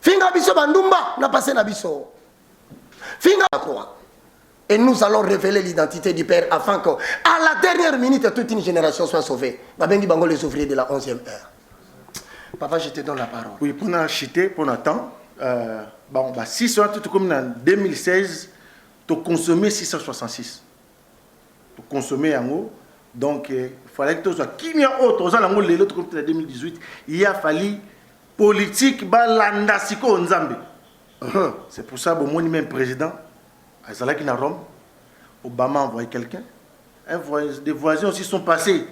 Finga biso bandumba, na passé na biso. Finga la croix. Et nous allons révéler l'identité du Père afin que, à la dernière minute, toute une génération soit sauvée. Babengi bango les ouvriers de la 11e heure. Papa, je te donne la parole. Oui, pour nous acheter, pour nous attendre, bon, si c'est tout comme en 2016, tu consommais 666. Tu consommais en haut. Donc, il fallait que tu sois qui vient autre, tu as l'autre comme en 2018, il a fallu politique, balanda siko nzambe. C'est pour ça que mon même président, qui à Rome, Obama a envoyé quelqu'un. Des voisins aussi sont passés.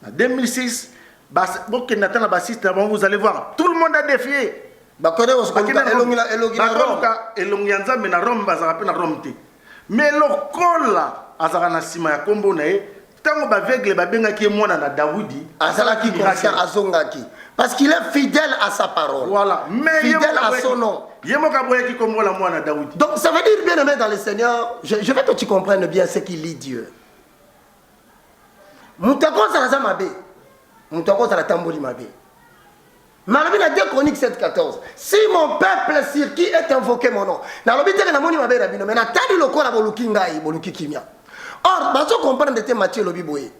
En 2006, vous allez voir, tout le monde a défié. Mais le col là, Azarana Sima ya Kombo nae, tango bavegle babenga ki mwana na Daoudi, Azalaki conscient azongaki parce qu'il est fidèle à sa parole. Voilà, mais fidèle à son nom. Donc ça veut dire bien aimé dans le Seigneur, je veux que tu comprennes bien ce qu'il lit Dieu. Moutako Zaraza Mabe, Moutako Zaratamboli Mabe. Malgré la 2 Chroniques 7:14, si mon peuple sur qui est invoqué mon nom, dans le but de la moni Mabe Rabino, mais n'attendez le corps à Bolukingaï, Bolukikimia. Or, parce qu'on comprend de Matthieu Lobiboé.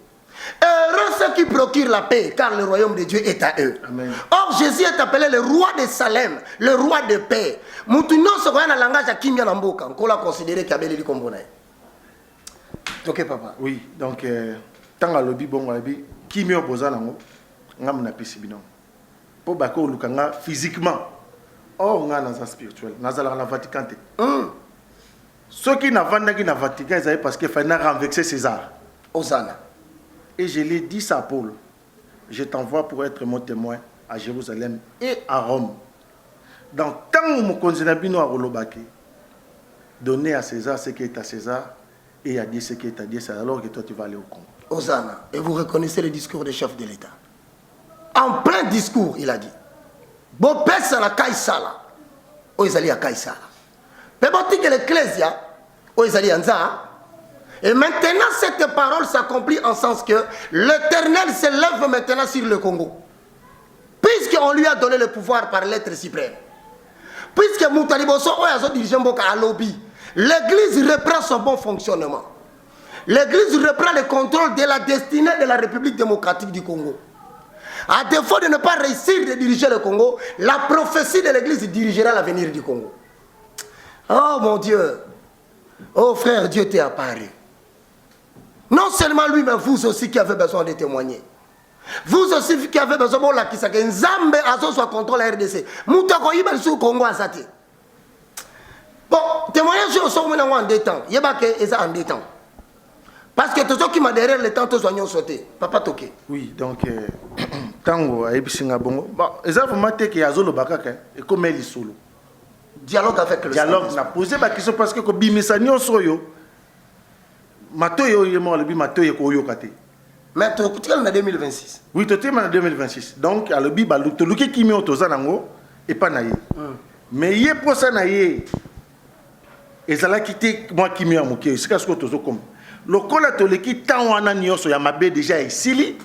Heureux ceux qui procurent la paix, car le royaume de Dieu est à eux. Amen. Or, Jésus est appelé le roi de Salem, le roi de paix. Moutuno se voit dans le langage à Kimia Namboka, on l'a considéré qu'il y avait les combonaïs. Ok, papa. Oui, donc, tant que le bon, Kimia Bozanango, on a un pour bako lukanga physiquement. Or, on a un spirituel, on a un Vatican. Ceux qui n'ont pas de Vatican, c'est parce qu'il fallait renverser César. Osana. Et je l'ai dit ça à Paul. Je t'envoie pour être mon témoin à Jérusalem et à Rome. Donc, tant que mon consenabino a rolobaki, donner à César ce qui est à César et à Dieu ce qui est à Dieu, c'est alors que toi tu vas aller au Congo. Osana. Et vous reconnaissez le discours du chef de l'État. En plein discours, il a dit Bo pesa la Kaisala. O izali à Kaisala. Mais bon, que l'Ecclésia, o izali anza. Et maintenant, cette parole s'accomplit en sens que l'Éternel se lève maintenant sur le Congo. Puisqu'on lui a donné le pouvoir par l'être suprême. Puisque Moutaliboso a dirigé Mboka à lobby, l'Église reprend son bon fonctionnement. L'Église reprend le contrôle de la destinée de la République démocratique du Congo. À défaut de ne pas réussir de diriger le Congo, la prophétie de l'Église dirigera l'avenir du Congo. Oh mon Dieu! Oh frère, Dieu t'est apparu. Non seulement lui, mais vous aussi qui avez besoin de témoigner. Vous aussi qui avez besoin de la Kisaka. Nzambe azo soit contrôle la RDC. Moutako yibel sou Congo azate. Bon, témoignage au sommet en deux temps. Yebake eza en deux temps. Parce que tous ceux qui m'a derrière le temps, tous oignons sauté. Papa toqué. Oui, donc, tango a ebisinga bongo. Bon, eza vraiment te ki azolo bakaka et comme elle solo. Dialogue avec le dialogue n'a posé ma question parce que ko bimisa nyonso yo. Matoyo yemo le bi matoyo ko yo kate. Mais tu es en 2026. Oui, tu es en 2026. Donc à le bi ba to luki kimi otoza nango et pas naie. Mais yé pour ça naie. Et ça l'a quitté moi kimi a moké, c'est qu'est-ce que tozo comme. Le col to leki tan wana nyonso ya mabe déjà ici.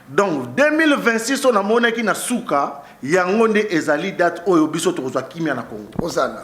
Donc 2026 on a mona ki na suka yango nde ezali date oyo biso tokozwa kimi na Congo. Osana.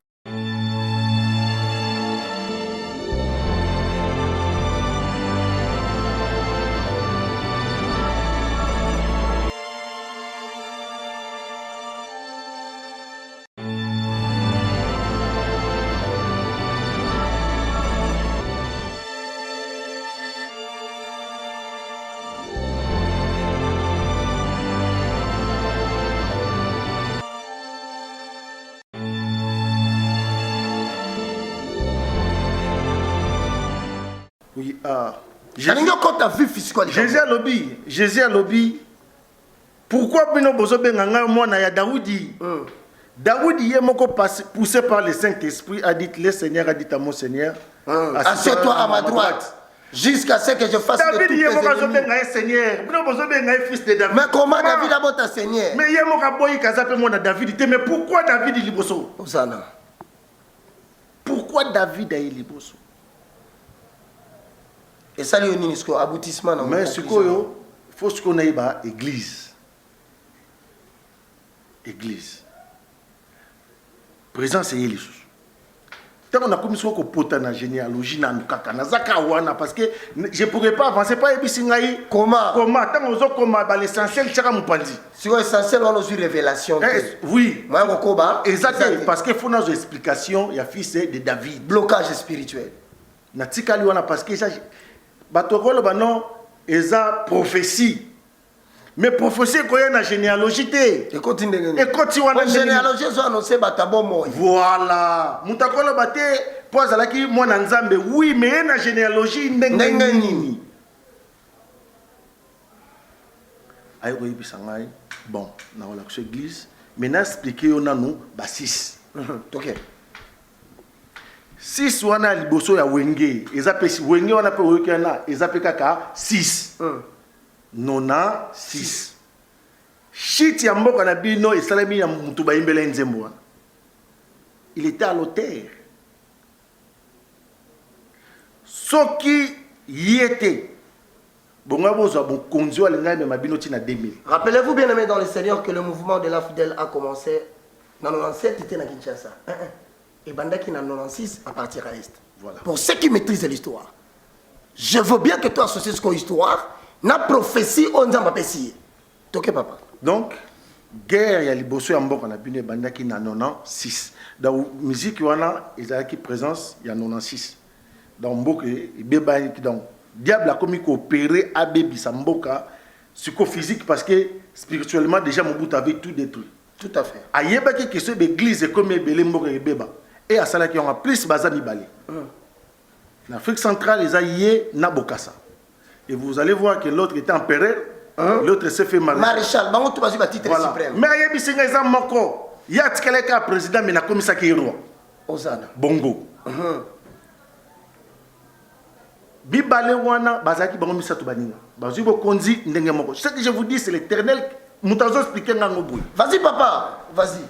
Oui, Jésus a lobby. Pourquoi Bino Bozo Benganga Mwana ya Daoudi? Daoudi est poussé par le Saint-Esprit, a dit le Seigneur a dit à mon Seigneur, assieds-toi à ma droite. Jusqu'à ce que je fasse David de tous tes ennemis. Seigneur. Fils de David. Mais comment David a votre Seigneur? Mais mais pourquoi David est liboso? Pourquoi David est liboso? Et ça, il y a un aboutissement. Mais ce qu'il faut qu'on ait l'église. Église. président c'est les choses. Tant on a commis ce qu'on porte dans la généalogie dans kaka na zaka wana parce que je pourrais pas avancer pas et puis singaï Comment tant on zo comment l'essentiel chaka mupandi. Si on essentiel on a une révélation. Oui. Moi koba. Exactement parce que faut nos explications il y a fils de David. Blocage spirituel. Na tika wana parce que ça batokolo banon eza prophétie. Mais prophétie quoi na généalogie té. Et continue. Et continue wana généalogie zo annoncer batabo moi. Voilà. Mutakolo baté pose la ki mwana nzambe oui mais na généalogie ndenge nini. Ayo yebisa ngai bon na wala ko église mais na expliquer on nous ba 6. OK. 6 wana liboso ya wenge ezapesi wenge wana pe oyokana ezape kaka 6. Nona 6. Shit ya mboka na bino esalami ya mutu bayimbela nzembo wana. Il était à l'auteur. Soki yete bonga bozo bon konzi wa lenga me mabino tina 2000. Rappelez-vous bien aimés dans le Seigneur que le mouvement de la fidèle a commencé dans 97 était na Kinshasa. Et bandaki na 96 à partir à Est. Voilà. Pour ceux qui maîtrisent l'histoire. Je veux bien que tu associes ce qu'on histoire. Na prophétie on nzamba pesi. Toké papa. Donc guerre ya liboso ya mboka na bino bandaki na 96. Dans musique wana ezalaki présence ya 96. Dans mboka beba donc diable a commis coopérer à bébi sa mboka psychophysique parce que spirituellement déjà Mobutu avait tout détruit. Tout à fait. Ayebaki que ce église comme belé mboka beba et à cela qui ont plus bazami balé. En Afrique centrale les aïe na bokassa. Et vous allez voir que l'autre était empereur, l'autre s'est fait maréchal. Bango tu vas titre suprême. Mais ayebi singa eza moko. Ya tikaleka président mais na komisa ki roi. Ozana. Bongo. Bibale wana bazaki bango misatu baninga. Bazu bo konzi ndenge moko. Ce que je vous dis c'est l'Éternel mutazo expliquer ngango boy. Vas-y papa, vas-y.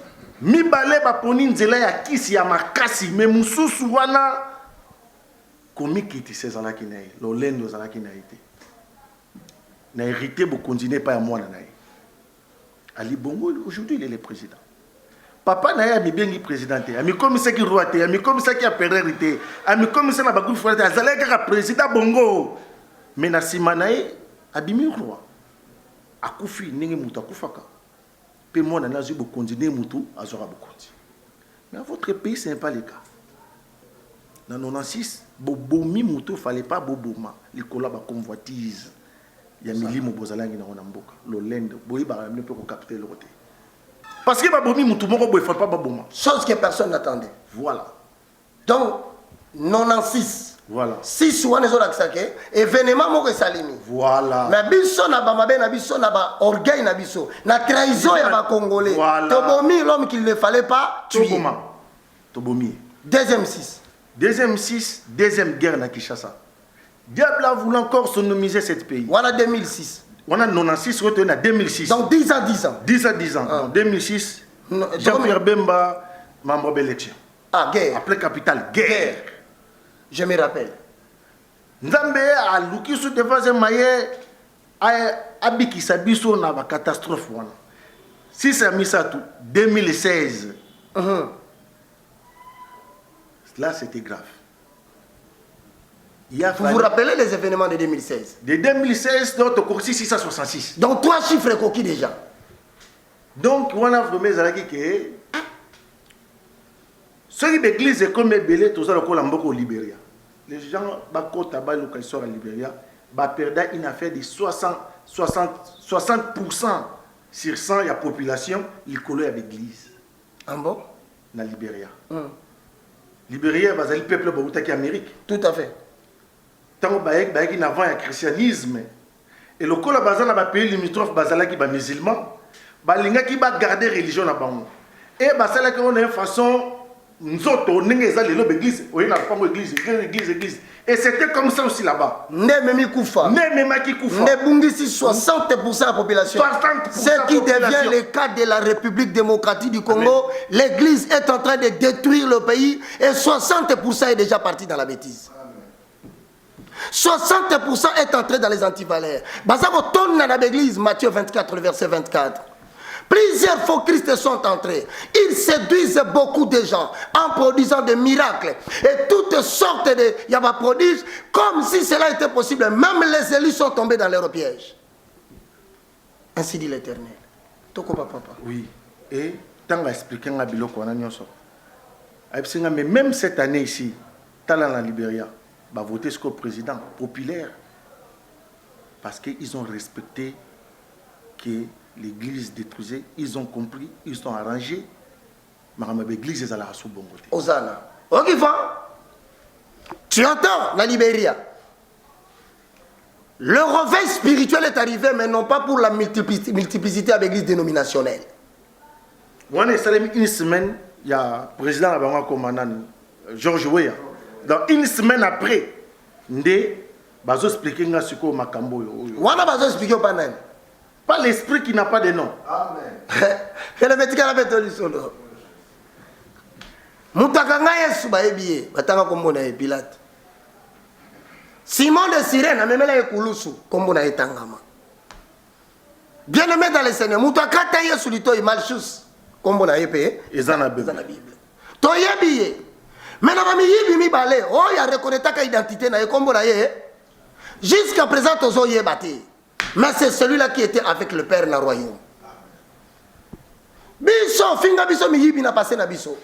Mibale ba poni nzela ya kisi ya makasi mais mususu wana komikiti sezalaki na ye. Lolendo zalaki na été. Na hérité bo continuer pas à moi na ye. Ali Bongo aujourd'hui il est le président. Papa na ya mi bengi président te. Ami commissaire qui roi te, ami commissaire qui a pérérité, ami commissaire na bagu frère te, azalaki ka président Bongo. Mais na sima na ye abimi roi. Akufi ndenge mutu akufaka. Pe moi na nazu bo continuer mutu azora bo konti. Mais à votre pays ce n'est pas le cas. Dans 96 bobomi mutu fallait pas boboma, les collabs ba convoitise. Il y a milimo bozalangi na ona mboka lolendo boyi ba ne peut capter le côté parce que babomi mutu moko boy faut pas baboma chose que personne n'attendait. Voilà. Donc 96 voilà 6 wana zo laksake événement moko salimi. Voilà. Mais biso na ba mabe na biso na ba orgueil na biso na trahison ya ba congolais. Voilà. Tobomi l'homme qu'il ne fallait pas tuer. Tobomi. Deuxième 6. Deuxième 6, deuxième guerre na Kinshasa. Diable a voulu encore sonomiser ce pays. Voilà 2006. On a 96, on a 2006. Donc 10 ans, 10 ans. 10 à 10 ans. En 2006, Jean-Pierre Bemba, membre de l'élection. Ah, guerre. Après capitale, guerre. Je me rappelle. Nzambe a luki sous devant maye a biki sabiso na ba catastrophe wana. Si c'est mis ça tout 2016. Là c'était grave. Vous vous rappelez les événements de 2016? De 2016, notre cours 666. Donc 3 chiffres coquilles déjà. Donc on a vraiment zalaki que ceux qui l'église est comme belé tous le Mboko au Libéria. Les gens bako tabac local sur le Libéria, ba perda une affaire de 60% sur 100 la population il colle avec l'église. En bon? Na Libéria. Libéria va le peuple qui Amérique. Tout à fait. Tant que qui n'avant le christianisme et le col bazala ba pays limitrophe bazala qui ba musulman balinga qui ba garder religion na bango et basala qui on a une façon nzoto ndenge za lelo l'église oyi na pango église et c'était comme ça aussi là-bas ne memi kufa ne bungisi 60% de la population 60% ce qui devient le cas de la République démocratique du Congo. L'église est en train de détruire le pays et 60% est déjà parti dans la bêtise. 60% est entré dans les antivaleurs. Bazako tonne dans l'église, Matthieu 24, verset 24. Plusieurs faux Christ sont entrés. Ils séduisent beaucoup de gens en produisant des miracles et toutes sortes de prodiges, comme si cela était possible. Même les élus sont tombés dans leur piège. Ainsi dit l'Éternel. Toko papa. Oui. Et tant à expliquer un biloko mais même cette année ici, dans la Libéria, va voter ce président populaire parce qu'ils ont respecté que l'église détruisait, ils ont compris, ils ont arrangé. Mais l'église est à la sous-bongote. Osana. Ok, tu entends la Libéria. Le réveil spirituel est arrivé, mais non pas pour la multiplicité avec l'église dénominationnelle. On est allé une semaine, il y a le président Abanga commandant Georges Weah. Dans une semaine après, Ndé va expliquer ce que Makambo. On va expliquer au panel. Pas l'esprit qui n'a pas de nom. Amen. Et le métier la bête du solo. Moutakanga Yesu ba ebiye, batanga kombo na Pilate. Simon de Cyrène a même la ekulusu kombo na etangama. Bien-aimé dans le Seigneur, Moutakata Yesu lito Malchus kombo na epé. Ezana Bible. To yebiye. Maintenant ba mi yibi mi balé, oh ya reconnaître ka identité na kombo na ye. Jusqu'à présent tozo yebate. Mais c'est celui-là qui était avec le Père dans le royaume. Biso, finga biso mi yibi na passé na biso.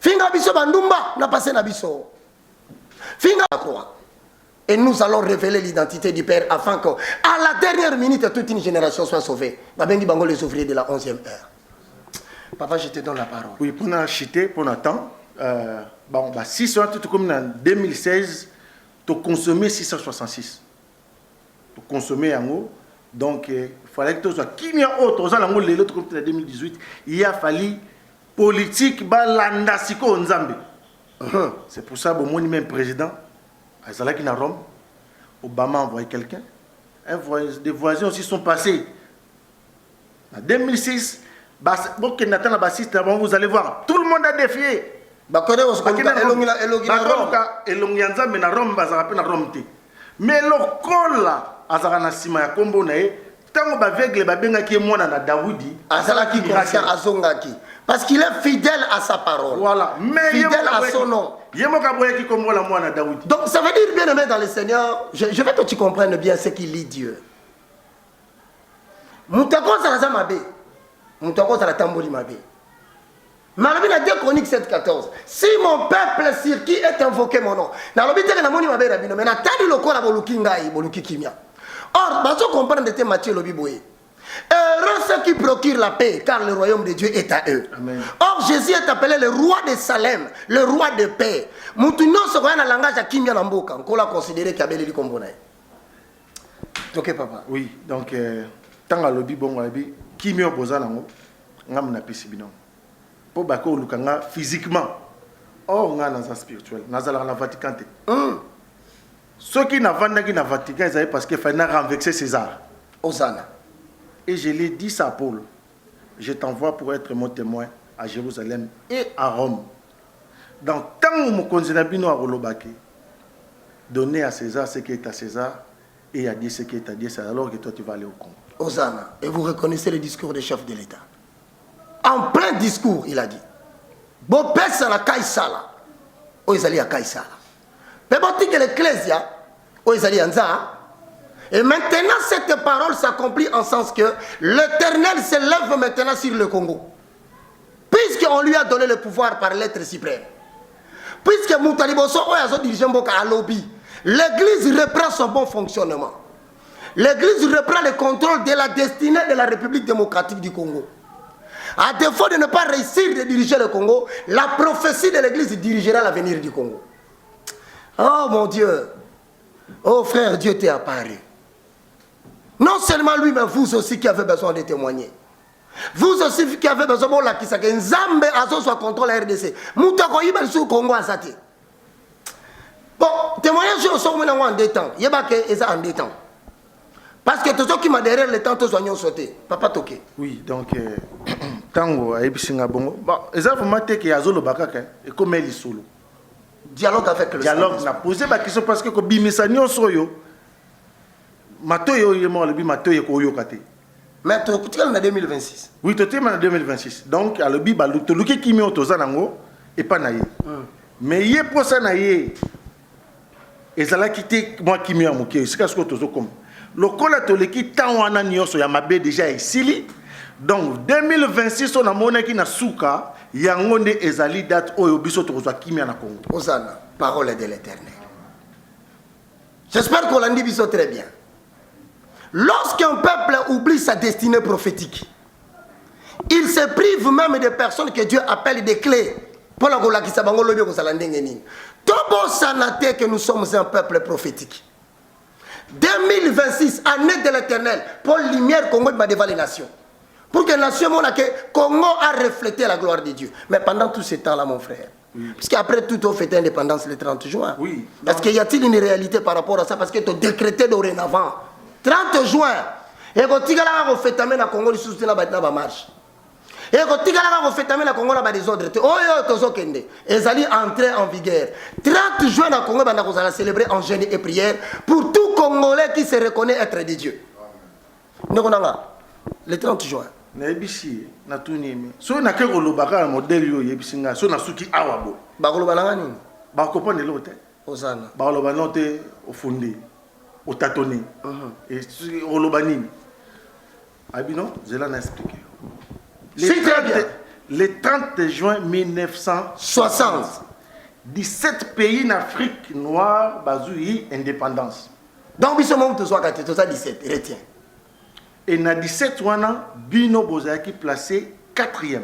Finga biso bandumba na passé na biso. Finga la croix. Et nous allons révéler l'identité du Père afin que, à la dernière minute, toute une génération soit sauvée. Babengi bango les ouvriers de la 11e heure. Papa, je te donne la parole. Oui, pour nous acheter, pour nous attendre. Bon, bah, si c'est tout comme en 2016, tu as consommé 666. Tu as consommé en haut. Donc, il fallait que tu sois. Qui n'y a autre, l'autre comme en 2018, il a fallu politique, balandasiko nzambe. C'est pour ça que mon même président, qui est à Rome, Obama a envoyé quelqu'un. Des voisins aussi sont passés. En 2006, vous allez voir, tout le monde a défié. Mais le col azara sima ya kombo na ye tango bavegle babenga ki mwana na Daoudi azalaki conscient azongaki parce qu'il est fidèle à sa parole. Voilà, mais fidèle à son nom. Yemoka boye ki kombo la mwana Daoudi. Donc ça veut dire bien aimé dans le Seigneur, je veux que tu comprennes bien ce qu'il lit Dieu. Moutako ça la mabe. Moutako ça la tamboli mabe. Malgré la 2 Chroniques 7:14, si mon peuple sur qui est invoqué mon nom, dans l'obité na moni mabe rabino, mais na tali lokola boluki ngai, boluki kimia. Or, bazo comprendre de Matthieu lobiboye. Heureux ceux qui procurent la paix, car le royaume de Dieu est à eux. Amen. Or, Jésus est appelé le roi de Salem, le roi de paix. Moutuno se voit dans le langage à kimia namboka, on l'a considéré qu'il y avait les combonaï. Ok, papa. Oui, donc tant à lobi bon lobi, kimia boza nango, ngam na pisibino. Pour bako lukanga physiquement. Or, on a dans spirituel, nazala na Vatican. Ceux qui n'ont pas dans Vatican, c'est parce qu'il fallait renverser César. Osana. Et je l'ai dit ça à Paul. Je t'envoie pour être mon témoin à Jérusalem et à Rome. Dans tant où mon conzinabino a rolobaki, donner à César ce qui est à César et à Dieu ce qui est à Dieu, c'est alors que toi tu vas aller au Congo. Osana. Et vous reconnaissez le discours du chef de l'État. En plein discours, il a dit bon, personne à Kaïsala. Oh, ils allaient à Kaïsala. Mais bon, que l'Ecclésia, oh, ils allaient à Nza. Et maintenant, cette parole s'accomplit en sens que l'Éternel se lève maintenant sur le Congo. Puisqu'on lui a donné le pouvoir par l'être suprême. Puisque Moutaliboso a dirigé Mboka à lobby, l'Église reprend son bon fonctionnement. L'Église reprend le contrôle de la destinée de la République démocratique du Congo. À défaut de ne pas réussir de diriger le Congo, la prophétie de l'Église dirigera l'avenir du Congo. Oh mon Dieu, oh frère, Dieu t'est apparu. Non seulement lui, mais vous aussi qui avez besoin de témoigner. Vous aussi qui avez besoin de la Kisake. Nzambe azo soit contrôle la RDC. Moutako yibel sous Congo azate. Bon, témoignage sur le moment en deux temps. Yebake eza en deux temps. Parce que tout ce qui m'a derrière le temps, tous soignons sauté. Papa toqué. Oui, donc tango aïbisinga bongo. Bon, eza vraiment te que azolo bakaka et comme elle solo. Dialogue avec le dialogue n'a posé ma question parce que ko bimisa nyonso yo. Matoyo yemo le bi matoyo ko yo kate. Mais tu es en 2026. Oui, tu es en 2026. Donc, à l'obi, tu as qui mis au tozanango et pas naïe. Mais il y a pour ça naïe. Et ça l'a quitté moi qui m'y a moqué. C'est ce que tu as comme. Le cola toleki tant wana nyonso ya mabe déjà ici. Donc 2026 on a monnaie qui na souka yango nde ezali date oyo biso tokozwa kimia na Congo. Osana, parole de l'Éternel. J'espère qu'on l'a dit biso très bien. Lorsqu'un peuple oublie sa destinée prophétique, il se prive même des personnes que Dieu appelle des clés. Pour la gola qui s'abango lobi ko salandenge nini. Tobo sanate que nous sommes un peuple prophétique. 2026, année de l'Éternel, pour lumière Congo devant les nations. Pour que les nations montrent que Congo a reflété la gloire de Dieu. Mais pendant tout ce temps-là, mon frère, parce qu'après tout, on fait l'indépendance le 30 juin. Oui. Est-ce qu'il y a-t-il une réalité par rapport à ça? Parce que tu as décrété dorénavant. 30 juin, et quand tu as fait la Congo, il soutient la marche. Et quand tu as fait la Congo, il y a des ordres. Ils allaient entrer en vigueur. 30 juin, la Congo va célébrer en jeûne et prière pour tout Congolais qui se reconnaît être de Dieu. Le 30 juin. Naibisi na tunimi. So na ke kolobaka modèle yo yebisinga. So na suki awabo. Ba kolobana nini? Ba kopone lote. Osana. Ba kolobana note au fondé. Au tâtonner. Et kolobani. Abino, je l'en ai expliqué. Le 30 juin 1960, 17 pays en Afrique noire bazouyi indépendance. Donc, biso mom to soit 17, retiens. Et na 17 wana bino bozaki placé 4e.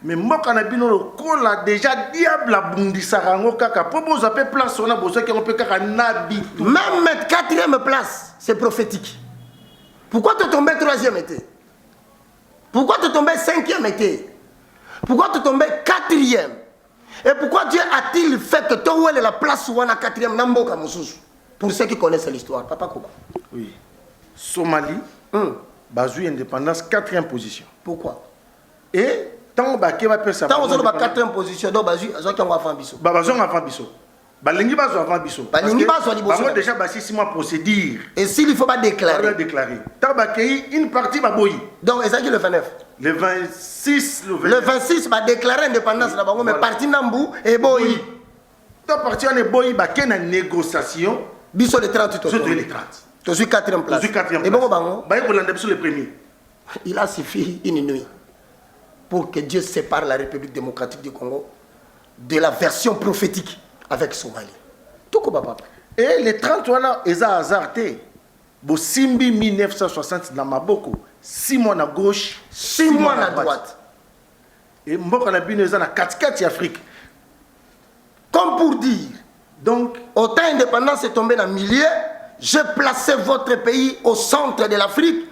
Mais mboka na bino lo kola déjà diable abundisa rango kaka po bozape place wana bozaki on peut kaka nabi. Même mettre 4e place, c'est prophétique. Pourquoi tu tombes 3e été? Pourquoi tu tombes 5e été? Pourquoi tu tombes 4e? Et pourquoi Dieu a-t-il fait que tu aies la place où on a 4e Namboka Moussous? Pour ceux qui connaissent l'histoire, Papa Kouba. Oui. Somalie, Bazou indépendance, 4e position. Pourquoi? Et tant que va faire ça. Tant que 4e position, donc Bazou a fait un biso. Bazou a fait un biso. Balingi bazo avant biso. Balingi bazo liboso. Bango déjà basi 6 mois procédure. Et s'il ne faut pas déclarer. On va déclarer. Tabakei une partie va boyi. Donc est-ce que le 29? Le 26, le 26 va déclarer indépendance là bango mais parti Nambu et boyi. Ta partie on est boyi ba ken na négociation. Biso le 30 tout. Je le 30. Tu suis 4e place. Je suis 4e place. Et bango bango. Ba ko landa biso le premier. Il a suffi une nuit pour que Dieu sépare la République démocratique du Congo de la version prophétique avec Somalie. Tout comme papa. Et les 30 wana eza hasardé. Bo Simbi 1960 na Maboko, 6 mois à gauche, 6 mois à droite. Et Mboka na bino eza na 4 Afrique. Comme pour dire, donc, autant indépendance est tombée dans le milieu, je plaçais votre pays au centre de l'Afrique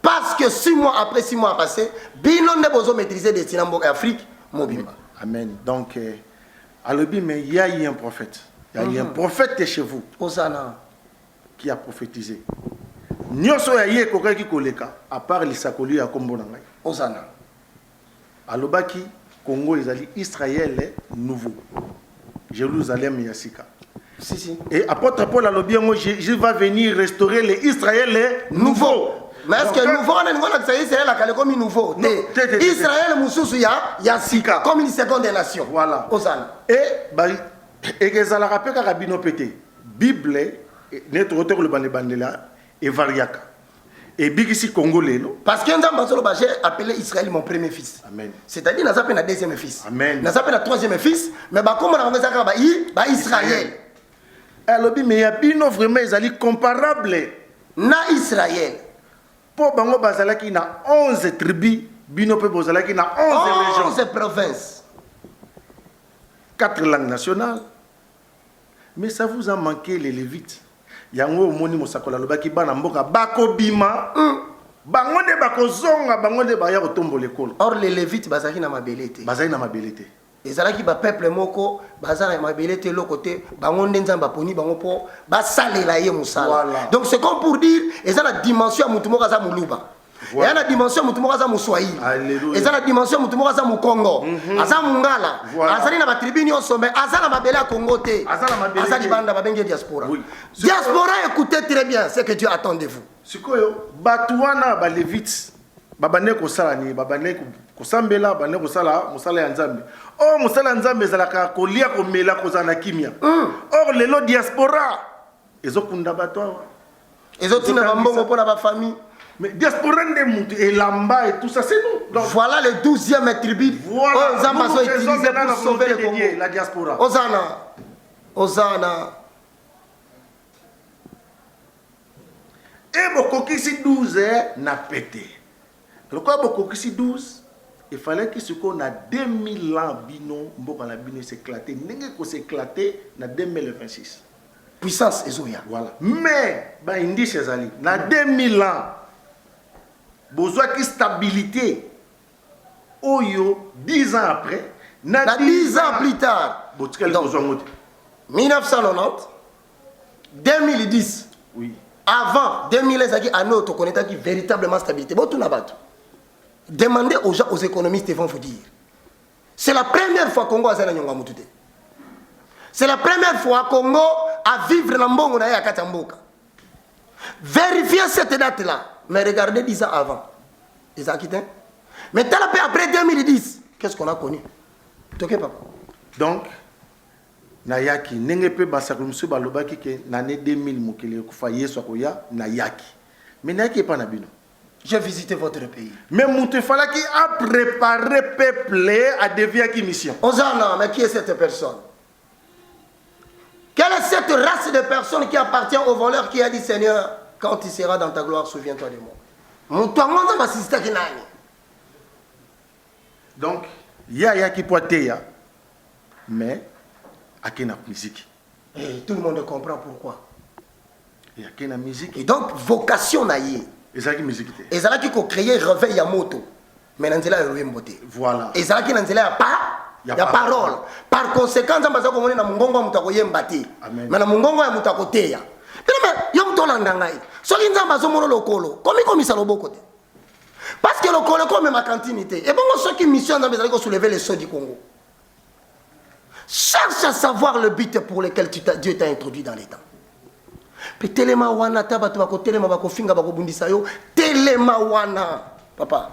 parce que 6 mois après, 6 mois passés, bino ne besoin maîtriser des Mboka Afrique, Mobimba. Amen. Donc, mais il y a eu un prophète. Il y a eu un prophète chez vous. Osana. Qui a prophétisé. Nyoso ya ye kokaki koleka à part lisakoli ya kombo na ngai. Osana. Alobaki Congo ezali Israël nouveau. Jérusalem yasika. Si si. Et apôtre Paul alobi yango je vais venir restaurer les Israël nouveau. Mais est-ce que nouveau on a dit Israël a calé comme nouveau? Israël mususu ya sika comme une seconde nation. Voilà. Osana. Et que ça la rappelle Karabino pété. Bible net auteur le bandela et variaka. Et bigisi congolais non. Parce que Nzambe j'ai appelé Israël mon premier fils. Amen. C'est-à-dire n'a pas un deuxième fils. Amen. N'a pas un troisième fils, mais bah comme on a ça ba Israël. Alors mais ya bino vraiment ils allaient comparables na Israël. Pour bango bazalaki na 11 tribus, bino pe bozalaki na 11 régions, 11 provinces. 4 langues nationales. Mais ça vous a manqué les Lévites. Yango moni mosakola lobaki bana mboka bako bima. Bango de bako zonga bango de baya kotombo l'école. Or les Lévites bazaki na mabelete. Bazaki na mabelete. Ezalaki ba peuple moko bazana na mabelete lo côté bango nzamba poni bango po ba salela ye musala. Donc c'est comme pour dire eza la dimension ya mutu moko za muluba. Il y a une dimension mutu moko aza Moswahili. Et ça la dimension mutu moko aza mu Congo. Aza Mungala. Azali na ba tribu nyonso mais aza na mabele ya Congo te. Aza libanda ba bengi diaspora. Diaspora, écoutez très bien ce que Dieu attend de vous. Sikoyo batuana ba levite babane ko sala ni babane ko sambela babane ko sala musala ya Nzambe. Oh musala ya Nzambe ezalaka ko lia ko mela ko zana kimia. Or lelo diaspora ezokunda batwa. Ezotina bambongo pour la famille. Mais diaspora de mutu et lamba et tout ça c'est nous. Donc, voilà le 12e tribu. Voilà. Aux ambassades utilisés pour sauver le Congo. La diaspora. Osana. Et Bokokisi 12 n'a pété. Le quoi Bokokisi 12, il fallait que ce qu'on a 2000 ans bino mboka la bino s'éclater. N'est-ce qu'on s'éclater na 2026. Puissance ezoya. Voilà. Mais ba indi chezali na 2000 ans besoin qui stabilité. Oyo 10 ans après, na 10 ans plus tard. Donc, 1990 2010. Oui. Avant 2000 ezaki année auto connaître qui véritablement stabilité. Bon tout n'abat. Demandez aux gens, aux économistes, ils vont vous dire. C'est la première fois Congo a zana nyonga mutude. C'est la première fois Congo à vivre dans mbongo na ya katamboka. Vérifiez cette date là, mais regardez 10 ans avant. Ils ont quitté. Mais après 2010, qu'est-ce qu'on a connu? Toké papa. Donc Nayaki, n'engepe basakumsu balobaki ke l'année 2000 mokele kufaye sokoya Nayaki. Mais Nayaki pas nabino. J'ai visité votre pays. Mais Moutefala qui a préparé peuple à dévier qui mission. Ozana, mais qui est cette personne? Quelle est cette race de personnes qui appartient au voleur qui a dit Seigneur, quand tu seras dans ta gloire, souviens-toi de moi. Donc, il y a qui poitea, mais il y a une musique. Et tout le monde comprend pourquoi. Il y a une musique. Et donc, vocation naïe. Et ça qui musique. Et ça qui a créé réveil à moto. Mais dans la beauté. Voilà. Et ça qui dans la pas. Il y a parole. Par conséquent, ça va comme na mungongo mutakoye mbati. Mais na mungongo ya mutakoteya. Mais yom tolanda ngai. Soki nzamba zo mono lokolo. Comme ça loboko te. Parce que lokolo comme ma cantinité. Et bon ceux qui mission nzamba zali ko soulever les sceaux du Congo. Cherche à savoir le but pour lequel Dieu t'a introduit dans les temps. Puis telema wana tabatu bako telema bako finga bako bundisa yo. Telema wana. Papa.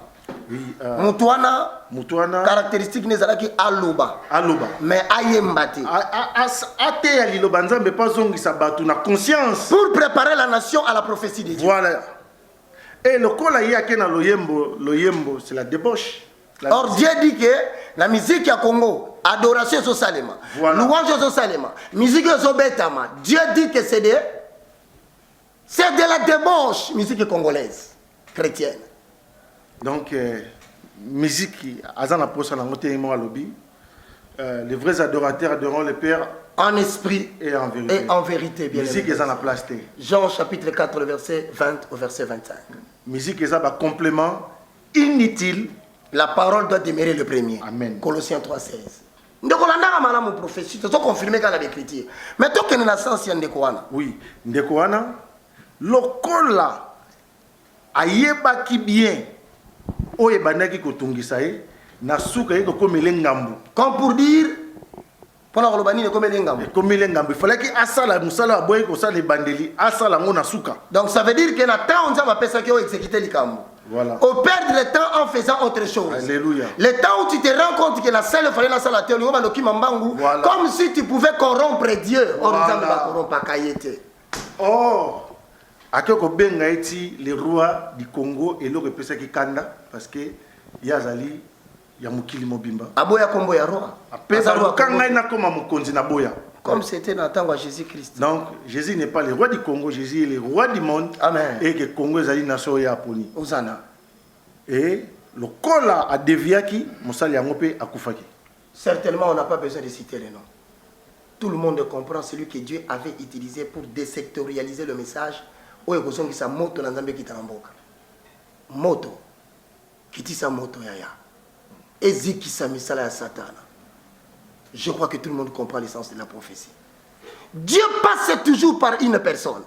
Oui, Mutuana caractéristique nezalaki aloba mais ayembati ate ya liloba nzambe pas zongisa batu na conscience pour préparer la nation à la prophétie de Dieu. Voilà. Et le kola yake na loyembo c'est la débauche. Or Dieu dit que la musique à Congo adoration so salema louange so salema musique so betama. Dieu dit que c'est de la débauche musique congolaise chrétienne. Donc, musique, les vrais adorateurs adoreront le Père en esprit et en vérité. Et en vérité, bien musique est en la place. Jean chapitre 4, le verset 20 au verset 25. Musique est un complément inutile. La parole doit demeurer le premier. Amen. Colossiens 3, 16. Ndekolanda madame prophétie, c'est confirmé quand la écriture. Mais toi qui es dans sens Ndekoana. Oui, Ndekoana, lokola ayebaki bien. Oye banaki kotungisa ye na suka ye kokomele ngambu. Comme pour dire pona kolobani ne komele ngambu. Komele ngambu. Il fallait que asala musala boye ko sala bandeli asala ngona suka. Donc ça veut dire que na temps on va penser que on exécuter likambu. Voilà. On perd le temps en faisant autre chose. Alléluia. Le temps où tu te rends compte que la salle fallait la salle théorie ba loki mambangu comme si tu pouvais corrompre Dieu. On ne va corrompre Kayete. Oh Akoko benga eti le roi du Congo et le repesa ki kanda parce que yazali ya mukili mobimba. Aboya kombo ya roi. Apesa kanga ina koma mukonzi na boya. Comme c'était dans le temps de Jésus-Christ. Donc Jésus n'est pas le roi du Congo, Jésus est le roi du monde. Amen. Et que Congo ezali nation ya poni. Osana. Et le kola a deviaki musali yango pe akufaki. Certainement on n'a pas besoin de citer les noms. Tout le monde comprend celui que Dieu avait utilisé pour désectorialiser le message. Oye kozongisa moto na nzambe kitamboka moto kitisa moto yaya ezikisa misala ya satana. Je crois que tout le monde comprend l'essence de la prophétie. Dieu passe toujours par une personne.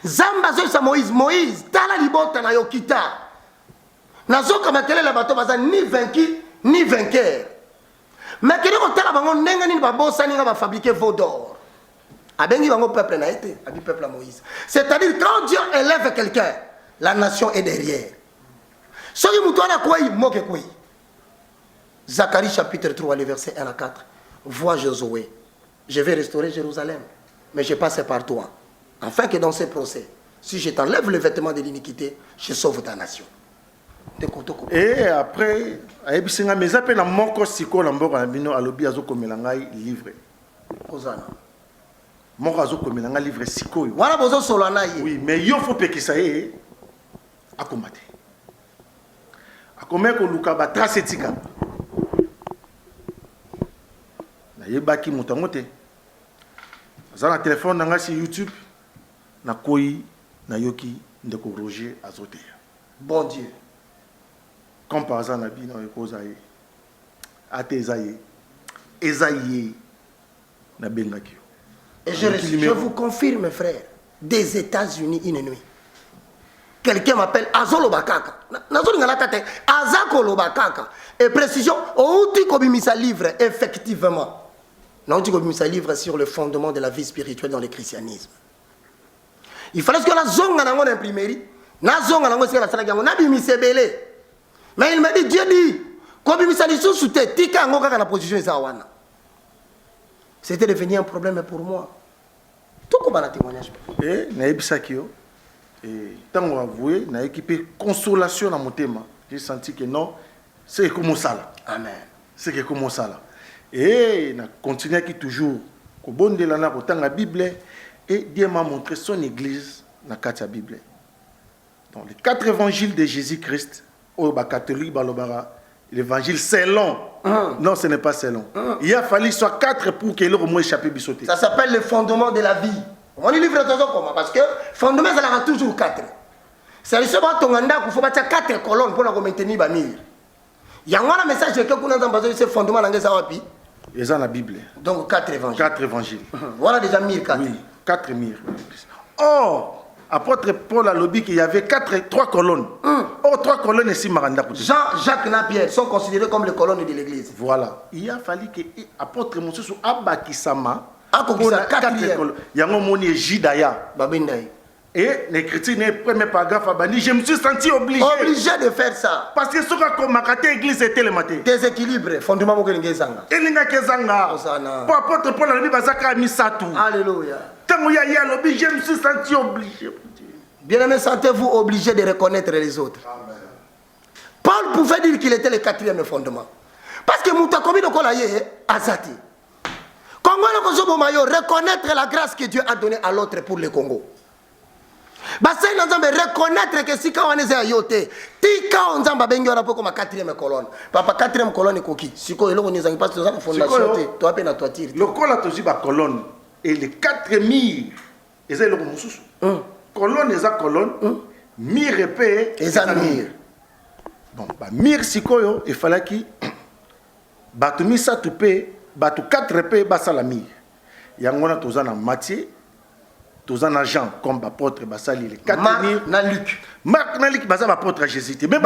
Zamba zoyisa Moïse, Moïse, tala libota na yokita. Nazoka makelele bato baza ni vaincu ni vainqueur. Mais kene ko tala bango ndenga nini babosa ninga ba fabriquer veau d'or. Abengi bango peuple na été, abi peuple à Moïse. C'est-à-dire quand Dieu élève quelqu'un, la nation est derrière. Soki mutu ana quoi moke quoi. Zacharie chapitre 3 le verset 1 à 4. Vois Josué, je vais restaurer Jérusalem, mais je passe par toi, afin que dans ce procès, si je t'enlève le vêtement de l'iniquité, je sauve ta nation. Et après, ayebisinga meza pe na moko siko na mboka na bino alobi azokomela ngai livre. Ozana. Moko azokomela ngai livre siko yo. Wana bozo solo na ye. Oui, mais yo faut pekisa ye akomate. Akomeko luka ba trace etika. Na yebaki mutango te. Aza na téléphone nanga si YouTube na koi na yoki ndeko Roger azote. Bon Dieu. Comme par exemple, na bino ekozaye. Ate ezaye na bengaki. Et je vous confirme, frère, des États-Unis une nuit. Quelqu'un m'appelle Azolo Bakaka. Azako Lobakaka. Et précision, outi kobimisa livre, effectivement. Non, tu kobimisa livre sur le fondement de la vie spirituelle dans le christianisme. Il fallait que la zone en imprimerie, la zone en belé. Mais il m'a dit, Dieu dit, kobimisa lisu soute, tika ngoka na position zawana. C'était devenu un problème pour moi. Tout comme un témoignage. Et naebisakio. Et tant qu'on a avoué, on a équipé consolation dans mon thème. J'ai senti que non, c'est comme ça. Amen. C'est comme ça. Et on a continué qui toujours, au bon de l'année, au temps de la Bible, et Dieu m'a montré son église dans la Bible. Dans les 4 évangiles de Jésus-Christ, au catholique, l'évangile c'est long. Non, ce n'est pas c'est long. Il a fallu soit 4 pour qu'il ait au moins échappé bisoté. Ça s'appelle le fondement de la vie. On y livre comment? Parce que fondement, ça aura toujours 4. C'est le seul qu'il faut mettre 4 colonnes pour maintenir le mur. Il y a un message que vous avez besoin de ce fondement dans les ils ont la Bible. Donc 4 évangiles. 4 évangiles. Voilà déjà 1004. Oui, 4 murs. Or, apôtre Paul a lobby qu'il y avait 3 colonnes. Or, 3 colonnes ici, Maranda. Jean, Jacques et Pierre sont considérés comme les colonnes de l'église. Voilà. Il a fallu que apôtre Moussou Abakisama. Il y a un mot Jidaya. Babindaï. Et l'écriture n'est premier paragraphe. Je me suis senti obligé. Obligé de faire ça. Parce que ce qu'on m'a raté l'église était le matin. Déséquilibre. Fondement de l'Église. Et l'Inga Kezanga. Pour apôtre Paul, la Bible a mis ça tout. Alléluia. Tant qu'il y a lobby, je me suis senti obligé. Bien-aimés, sentez-vous obligé de reconnaître les autres. Amen. Paul pouvait dire qu'il était le 4e fondement. Parce que Moutakomi de Kolaye, Azati. Reconnaître la grâce que Dieu a donnée à l'autre pour le Congo. Reconnaître que si on est à yote, tika on zamba bengi on a comme 4e colonne. Papa 4e colonne koki. Si ko elo on est pas sur la fondation te, toi peine à toi tire. Le col a toujours ba colonne et les 4 murs. Et c'est le mususu. Colonne et colonne, mur épais et ça mur. Bon, bah mur sikoyo il fallait qui batumi ça tupé. Batu 4 épées basa la mire. Yangona tozana Matthieu, tozana Jean comme apôtre basali les 4 mille na Luc. Marc na Luc basa apôtre Jésus. Mais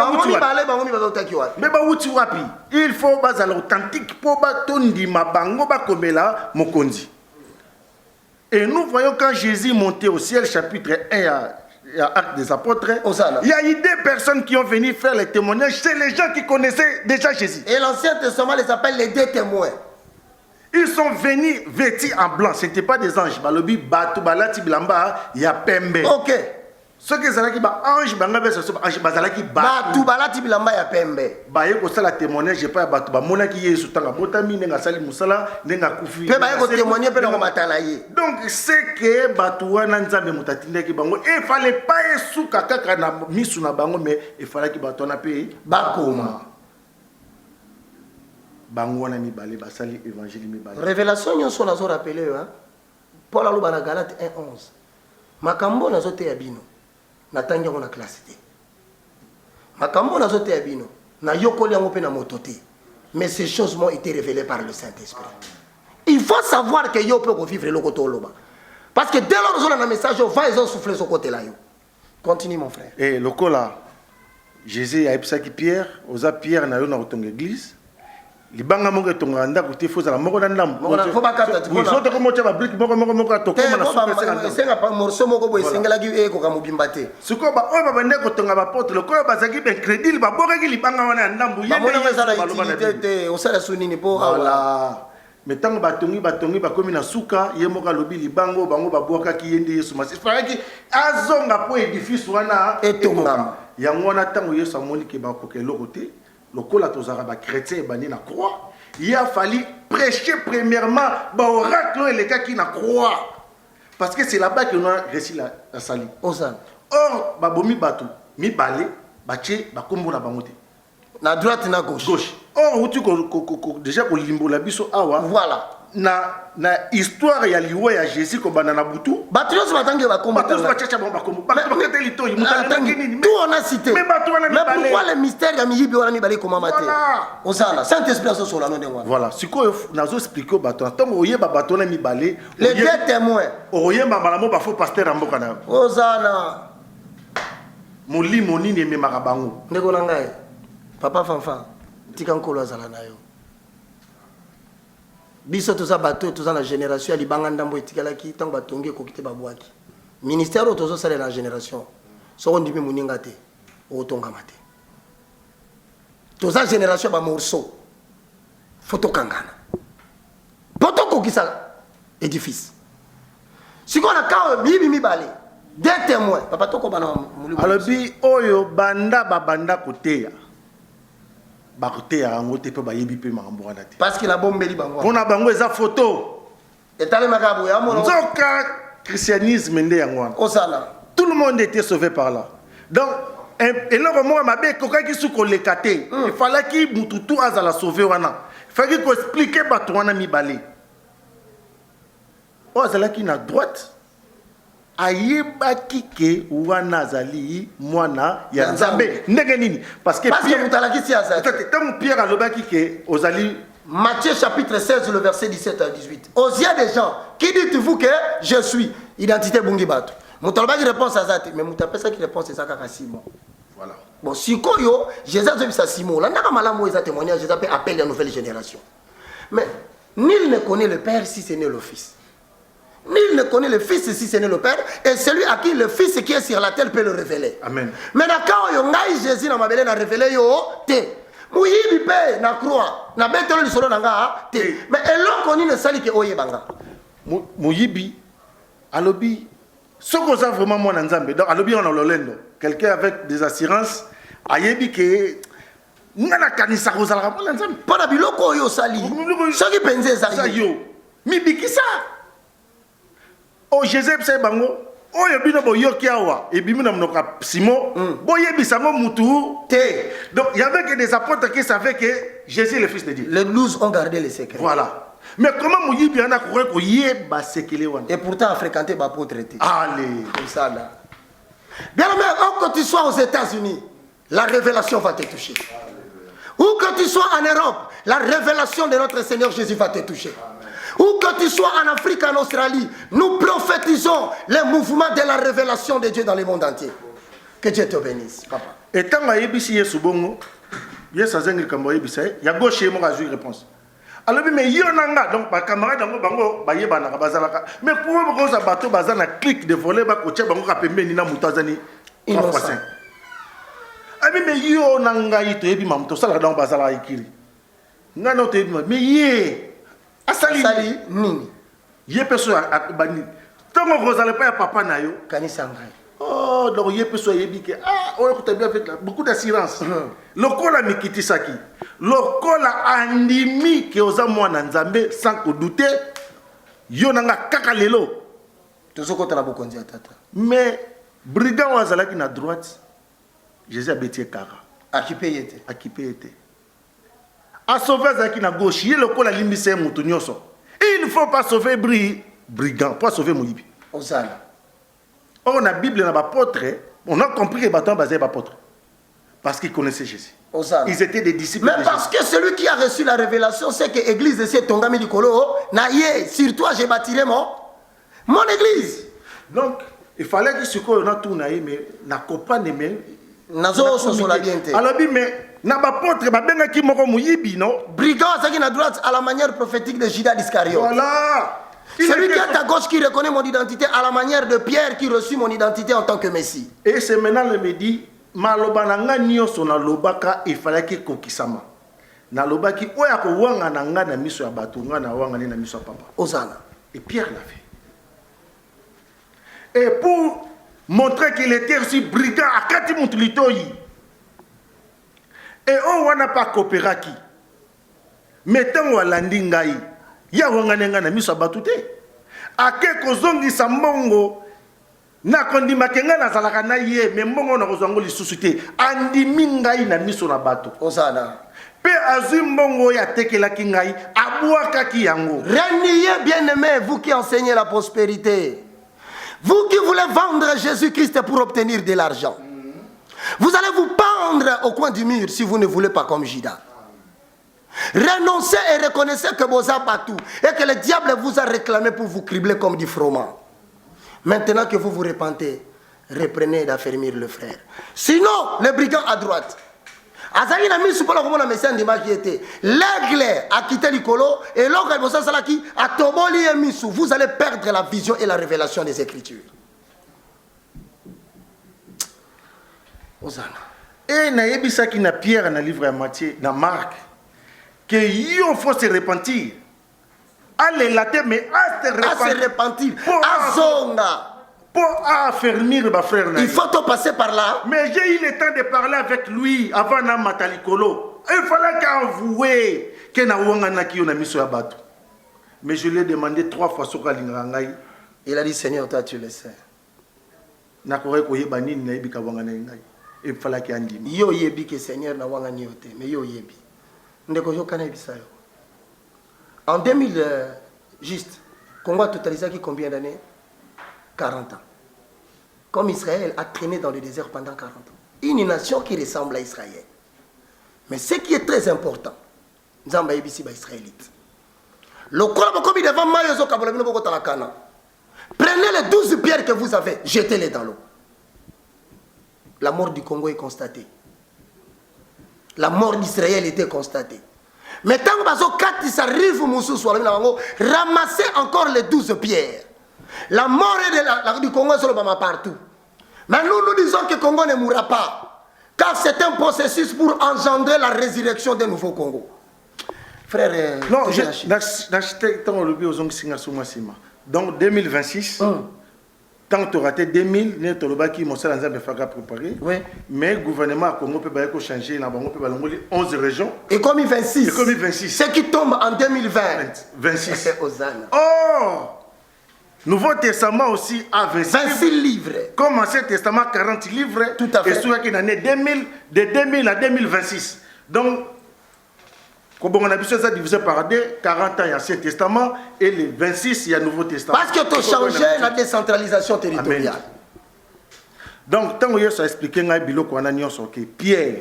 il faut basa l'authentique pour batondi mabango bakomela mokonzi. Et nous voyons quand Jésus montait au ciel chapitre 1 à Actes des Apôtres, il y a eu 2 personnes qui ont venu faire les témoignages, c'est les gens qui connaissaient déjà Jésus. Et l'Ancien Testament les appelle les 2 témoins. Ils sont venus vêtus en blanc. Ce n'était pas des anges. Balobi, Batu, Balati, Bilamba, il y a Pembe. Ok. Ce qui est ange, Batu, Balati, Bilamba, il y a Pembe. Baye ko sala témoignage, j'ai pas Batu, ba mona ki yesu tanga botami nenga sali musala nenga kufi. Pe baye ko témoigner pe na matala ye. Donc c'est que Batu wana nzambe mutatinda ki bango il fallait pas esuka kaka na misu na bango mais il fallait que Batu na pe bakoma. Révélation nous sommes rappelés hein. Paul a lu Galate 1:11. Makambo nazote ya bino. Natanga on a classe té. Makambo nazote ya bino. Na yokoli yango pe na mototé. Mais ces choses m'ont été révélées par le Saint-Esprit. Il faut savoir que yo peut vivre le koto loba. Parce que dès lors que on a un message, ils ont soufflé ce côté-là. Continue mon frère. Et le coup là, Jésus a épsaki Pierre, osa Pierre na yo na ton église. Libanga monga tonga nda kuti foza la moko na ndam. Faut pas kata tu. Oui, so to ko mo tshaba brick moko to ko na super senga. Senga pa morceau moko boy sengela ki e ko ka mobimba te. Siko ba o ba bande ko tonga ba porte le ko ba zaki ben crédit ba boreki libanga wana ndambu yende. Ba mona za utilité te o sala sunini po voilà. Mais tant que batongi bakomi na suka ye moka lobi libango bango babwaka ki yende Yesu masi. Faraki azonga po édifice wana etongama. Yango wana tango Yesu amoni ke ba kokelo côté. Le col à Tozara, chrétien, bani na croix. Il a fallu prêcher premièrement l'oracle et les gars qui na croix. Parce que c'est là-bas qu'on a réussi la salie. Or, babomi batou, mi balé, baché, bakombo na bangote. Na droite na gauche. Gauche. Or, où tu déjà pour limbo la biso awa. Voilà. Na histoire ya liwa ya Jésus ko banana butu. Batrios batangi bakombo. Batrios bachacha bakombo. Tout on a cité. Mais pourquoi le mystère ya miyibi wana mi balé comment mater? Osana, Saint-Esprit so sur la nom de moi. Voilà, ce qu'on nazo expliquer au bateau. Tant oye ba bateau na mi balé. Les deux témoins. Oye ba malamo ba faux pasteur amboka na. Osana. Moli monini me marabango. Ndeko na ngai. Papa Fanfan, tika nkolo azala na yo. Biso toza bato toza na génération ya libanga ndambo etikalaki tango batongi kokite babwaki. Ministère otozo sala na génération. Soko ndimi muninga te, otongama te. Toza génération ba morceau. Photo kangana. Poto kokisa édifice. Siko na kawo bibi mibale. Des témoins. Papa toko bana mulu. Alobi oyo banda babanda koteya. Bakoteya ngo te pe ba yebi pe makambo wana te. Parce que la bombe li bango. Pona bango eza photo. Etale makabu ya mono. Nzoka christianisme nde yango wana. Osala. Tout le monde était sauvé par là. Donc et là moi mabe kokaki suko lekate. Il fallait qu'il mututu azala sauver wana. Il fallait qu'on explique bato wana mibale. O azala ki na droite. Ayebaki ke wana zali mwana ya Nzambe ndenge nini parce que mutalaki si azali tant Pierre alobaki ke ozali Matthieu chapitre 16 le verset 17 à 18 aux yeux des gens qui dites-vous que je suis identité bungi bato mutalobaki réponse azati mais mutapesa ki réponse ezaka ka Simon voilà bon sikoyo Jésus a Simon là ndaka malamu eza témoignage Jésus appelle la nouvelle génération mais nul ne connaît le Père si ce n'est le Fils. Nul ne connaît le Fils si ce n'est le Père, et celui à qui le Fils qui est sur la terre peut le révéler. Amen. Mais quand on a Jésus dans ma belle a révélé yo te. Muyibi pe na croix, na betelo li solo nanga te. Mais elon koni ne sali ke oye banga. Muyibi alobi soko za vraiment moi na Nzambe. Donc alobi on a lolendo. Quelqu'un avec des assurances ayebi ke ngana kanisa ko zala ko na Nzambe. Para biloko yo sali. Soki penze za yo. Mi bikisa. Oh Jésus c'est bango. Oh yebino bo yokiawa et bimina mnoka Simon. Bo yebisango mutu te. Donc il y avait que des apôtres qui savaient que Jésus est le fils de Dieu. Les 12 ont gardé les secrets. Voilà. Mais comment Moyibi en a couru ko yeba sekele wana. Et pourtant a fréquenté ba apôtre te. Allez, comme ça là. Bien mais quand tu sois aux États-Unis, la révélation va te toucher. Ou que tu sois en Europe, la révélation de notre Seigneur Jésus va te toucher. Ou que tu sois en Afrique, en Australie, nous prophétisons les mouvements de la révélation de Dieu dans le monde entier. Que Dieu te bénisse, papa. Et tant que Yébisi est sous bon, Yes a zengli kambo Yébisi, il y a gauche et moi à jouer réponse. Alors, mais il y en a donc, ma camarade dans mon bango, Bayeba na bazalaka. Mais pour moi, quand ça bateau bazana clic de voler, ba koche bango kapembe ni na mutazani. Innocent. Ami mais yo nanga ito ebi mamto sala dans bazala ikiri. Ngano te mais yé. Asali nini ye peso bani tongo rozale pa papa na yo kanisa ngai oh donc ye peso yebike ah on écoute bien avec beaucoup d'assurance lokola mikitisaki lokola andimi ke oza mwana Nzambe sans ko douter yo nanga kaka lelo tozokota na bokonzi ya tata mais brigand wazalaki na droite Jésus a bétié kara akipé était à sauver Zaki na gauche, il est le col à l'immiscer Moutounioso. Il ne faut pas sauver brigand, pas sauver Moïbi. On a la Bible dans l'apôtre, on a compris que les bâtons basés l'apôtre. Parce qu'ils connaissaient Jésus. Ils étaient des disciples. Mais parce que celui qui a reçu la révélation, c'est que l'église de Tongami du Kolo, na yé, sur toi j'ai bâti mon. Mon église. Donc, il fallait que ce qu'on a tout naï, mais n'a pas de mais. Nazo so la bienté. Alors, mais, n'a pas potre, ma benga qui m'a mouyibi, non? Brigand, c'est qui n'a droite à la manière prophétique de Judas d'Iscariote. Voilà. Celui qui est à gauche qui reconnaît mon identité à la manière de Pierre qui reçut mon identité en tant que Messie. Et c'est maintenant le midi, maloba nanga nyonso na lobaka il fallait que kokisama. Na lobaki oya ko wanga nanga na miso ya bato nga na wanga na miso ya papa. Osana. Et Pierre l'a fait. Et pour montrer qu'il était aussi brigand à kati mutulitoyi. Et on wana pas coopéraki. Mettons walandi ngai. Ya wanga na miso ya bato te. Ake kozongi sambongo na kondima kenga na zalaka na ye me mbongo na kozwango lisusu te andimi ngai na miso na bato Osana. Pe azwi mbongo ya tekelaki ngai abwakaki yango. Reniez, bien-aimés, vous qui enseignez la prospérité. Vous qui voulez vendre Jésus-Christ pour obtenir de l'argent. Vous allez vous pendre au coin du mur si vous ne voulez pas comme Judas. Renoncez et reconnaissez que vous avez battu et que le diable vous a réclamé pour vous cribler comme du froment. Maintenant que vous vous repentez, reprenez d'affermir le frère. Sinon, le brigand à droite. L'aigle a quitté l'icolo et l'autre a tombé misou. Vous allez perdre la vision et la révélation des Écritures. Et na yebisa ki na Pierre na livre à Matthieu, na Marc, que il faut se repentir. Allez la terre, mais à se repentir. À zonga. Pour affermir ma frère. Il faut tout passer par là. Mais j'ai eu le temps de parler avec lui avant na matalikolo. Il fallait qu'avouer que na wangana ki na miso ya bato. Mais je lui ai demandé 3 fois ce qu'il ngai. Il a dit Seigneur, toi tu le sais. Na kore ko yeba nini na yebika wangana ngai. Il fallait qu'il andi. Yo yebi que Seigneur na wangani yote, mais yo yebi. Ndeko yo kana yebisa yo. En 2000 juste, Congo a totalisé combien d'années? 40 ans. Comme Israël a traîné dans le désert pendant 40 ans. Une nation qui ressemble à Israël. Mais ce qui est très important, Nzamba yebisi ba Israélite. Le corps comme il devant Mayozo Kabolabino Boko Talakana. Prenez les 12 pierres que vous avez, jetez-les dans l'eau. La mort du Congo est constatée. La mort d'Israël était constatée. Mais tant que ça arrive, ramassez encore les 12 pierres. La mort du Congo est sur le partout. Mais nous disons que le Congo ne mourra pas. Car c'est un processus pour engendrer la résurrection d'un nouveau Congo. Frère, non, donc 2026, tant que tu auras 2000, tu auras préparé. Mais le gouvernement Congo peut changer, il peut 11 régions. Et comme 26. Et comme 26. Ce qui tombe en 2020. 26. Oh! Nouveau Testament aussi a 26 livres. Comme Ancien Testament, 40 livres. Tout à fait. Et soit qu'il en est 2000, de 2000 à 2026. Donc, comme on a vu ça divisé par 2, 40 ans il y a Ancien Testament et les 26 il y a Nouveau Testament. Parce que tu as changé la décentralisation territoriale. Amen. Donc, tant que ça expliqué que Pierre,